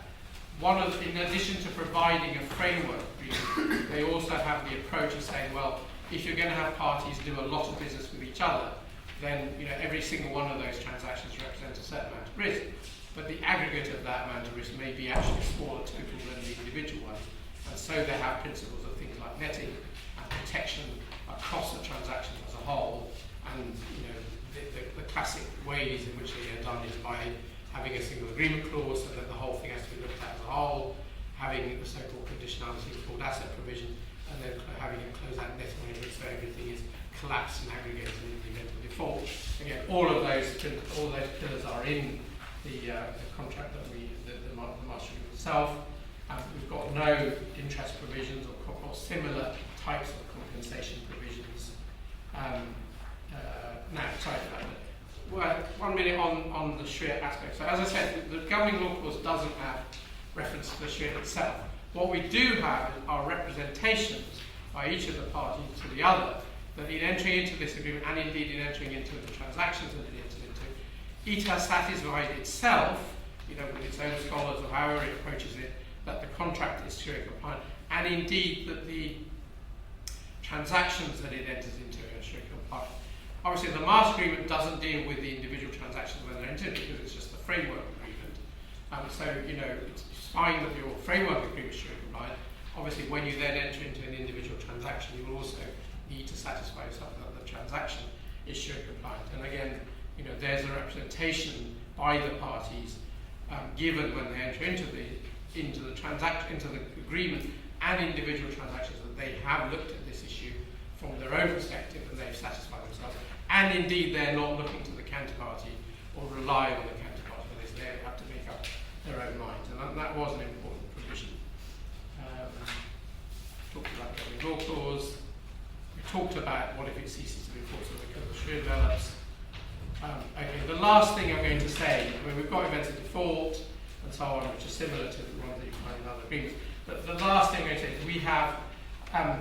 in addition to providing a framework agreement, they also have the approach of saying, well, if you're going to have parties do a lot of business with each other, then every single one of those transactions represents a certain amount of risk. But the aggregate of that amount of risk may be actually smaller total than the individual ones. And so they have principles of things like netting and protection across the transactions as a whole. And the classic ways in which they are done is by having a single agreement clause so that the whole thing has to be looked at as a whole, having the so-called conditionality called asset provision, and then having a close-out net arrangement so everything is collapsed and aggregated in the event of default. Again, all those pillars are in the contract that the master agreement itself. We've got no interest provisions or similar types of compensation provisions. Now, sorry for that. Well, 1 minute on the Sharia aspect. So as I said, the governing law clause doesn't have reference to the Sharia itself. What we do have are representations by each of the parties to the other that in entering into this agreement, and indeed in entering into the transactions that it entered into, it has satisfied itself, with its own scholars or however it approaches it, that the contract is Sharia compliant, and indeed that the transactions that it enters into are Sharia compliant. Obviously, the master agreement doesn't deal with the individual transactions when they're entered because it's just the framework agreement. So, it's fine that your framework agreement is Sharia compliant. Obviously, when you then enter into an individual transaction, you will also need to satisfy yourself that the transaction is Sharia compliant. And again, there's a representation by the parties given when they enter into the agreement and individual transactions that they have looked at this issue from their own perspective and they've satisfied themselves. And indeed, they're not looking to the counterparty or relying on the counterparty for this. They have to make up their own minds, and that was an important provision. Talked about the governing law clause. We talked about what if it ceases to be enforceable because the Sharia develops. Okay, the last thing I'm going to say, we've got events of default and so on, which are similar to the ones that you find in other agreements. But the last thing I'm going to say is we have a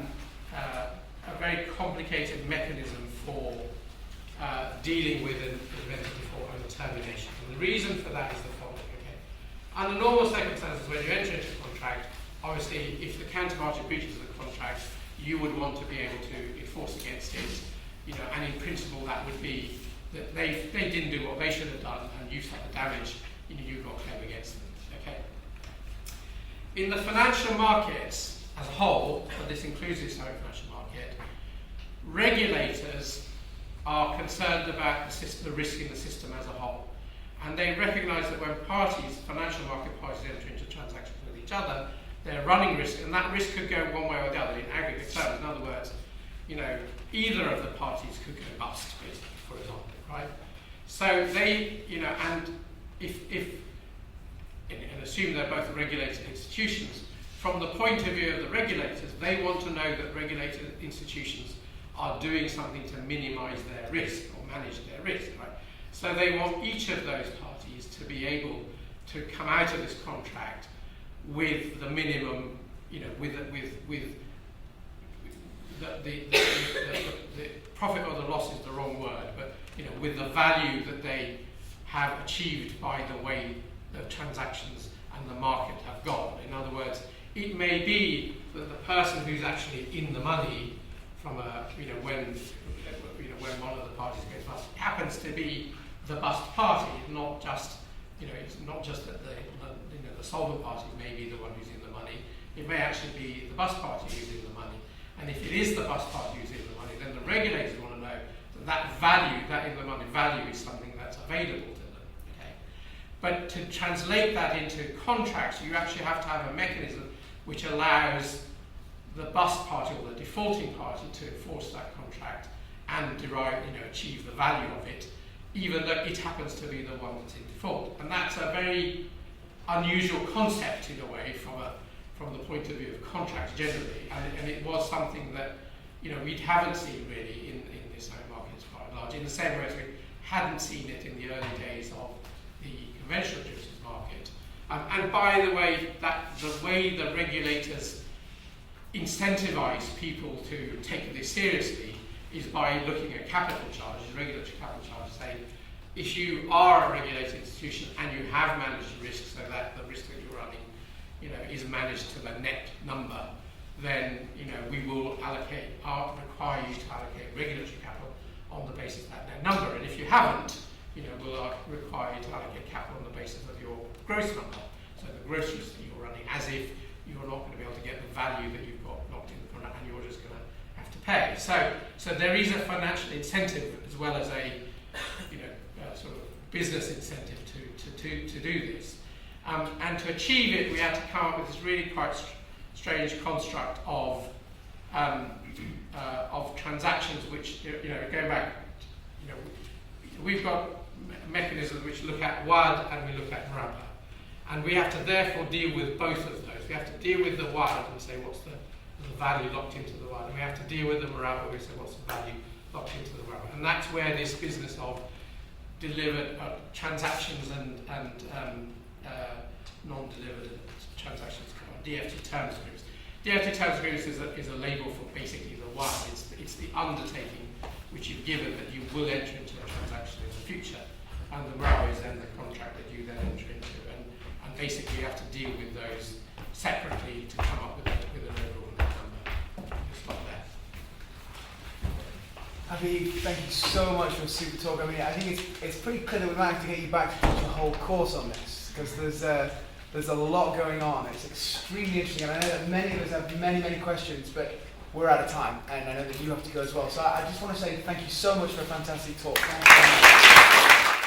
very complicated mechanism for dealing with an event of default and a termination. And the reason for that is the following. Okay? Under normal circumstances, when you enter into a contract, obviously, if the counterparty breaches the contract, you would want to be able to enforce against it. And in principle, that would be that they didn't do what they should have done, and you suffered damage. You got claim against them. Okay. In the financial markets as a whole, but this includes the Islamic financial market, regulators are concerned about the risk in the system as a whole. And they recognise that when financial market parties enter into transactions with each other, they're running risk, and that risk could go one way or the other in aggregate terms. In other words, either of the parties could go bust, basically, for example, right? So they, and and assume they're both regulated institutions, from the point of view of the regulators, they want to know that regulated institutions are doing something to minimise their risk or manage their risk, right? So they want each of those parties to be able to come out of this contract with the minimum, with the profit or the loss is the wrong word, but with the value that they have achieved by the way the transactions and the market have gone. In other words, it may be that the person who's actually in the money from when one of the parties goes bust happens to be the bust party, not just, it's not just that the solvent party may be the one who's in the money. It may actually be the bust party who's in the money. And if it is the bust party who's in the money, then the regulators want to know that value, that in the money value, is something that's available to them. Okay? But to translate that into contracts, you actually have to have a mechanism which allows the bust party or the defaulting party to enforce that contract and achieve the value of it, even though it happens to be the one that's in default. And that's a very unusual concept in a way from the point of view of contracts generally, and it was something that we haven't seen really in the Islamic markets by and large, in the same way as we hadn't seen it in the early days of the conventional derivatives market. And by the way, the way the regulators incentivize people to take this seriously is by looking at capital charges, regulatory capital charges, saying if you are a regulated institution and you have managed the risk so that the risk that you're running is managed to the net number, then we will require you to allocate regulatory capital on the basis of that net number. And if you haven't, we'll require you to allocate capital on the basis of your gross number, so the gross risk that you're running, as if you're not going to be able to get the value that you've got locked in the product and you're just going to have to pay. So there is a financial incentive as well as a sort of business incentive to do this. And to achieve it, we had to come up with this really quite strange construct of transactions which, going back, we've got mechanisms which look at WAD and we look at Murabba. And we have to therefore deal with both of those. We have to deal with the WAD and say what's the value locked into the WAD. And we have to deal with the Murabba, we say what's the value locked into the Murabba. And that's where this business of delivered transactions and non-delivered transactions come on. DFT terms agreements. DFT terms agreements is a label for basically the WAD. It's the undertaking which you've given that you will enter into a transaction in the future. And the Murabba is then the contract that you then enter into. And basically you have to deal with those separately to come up with an overall number. Just like that. Habib, thank you so much for a super talk. I mean, I think it's pretty clear that we might have to get you back to teach a whole course on this, because there's a lot going on. It's extremely interesting, and I know that many of us have many questions, but we're out of time, and I know that you have to go as well. So I just want to say thank you so much for a fantastic talk. Thank you so much.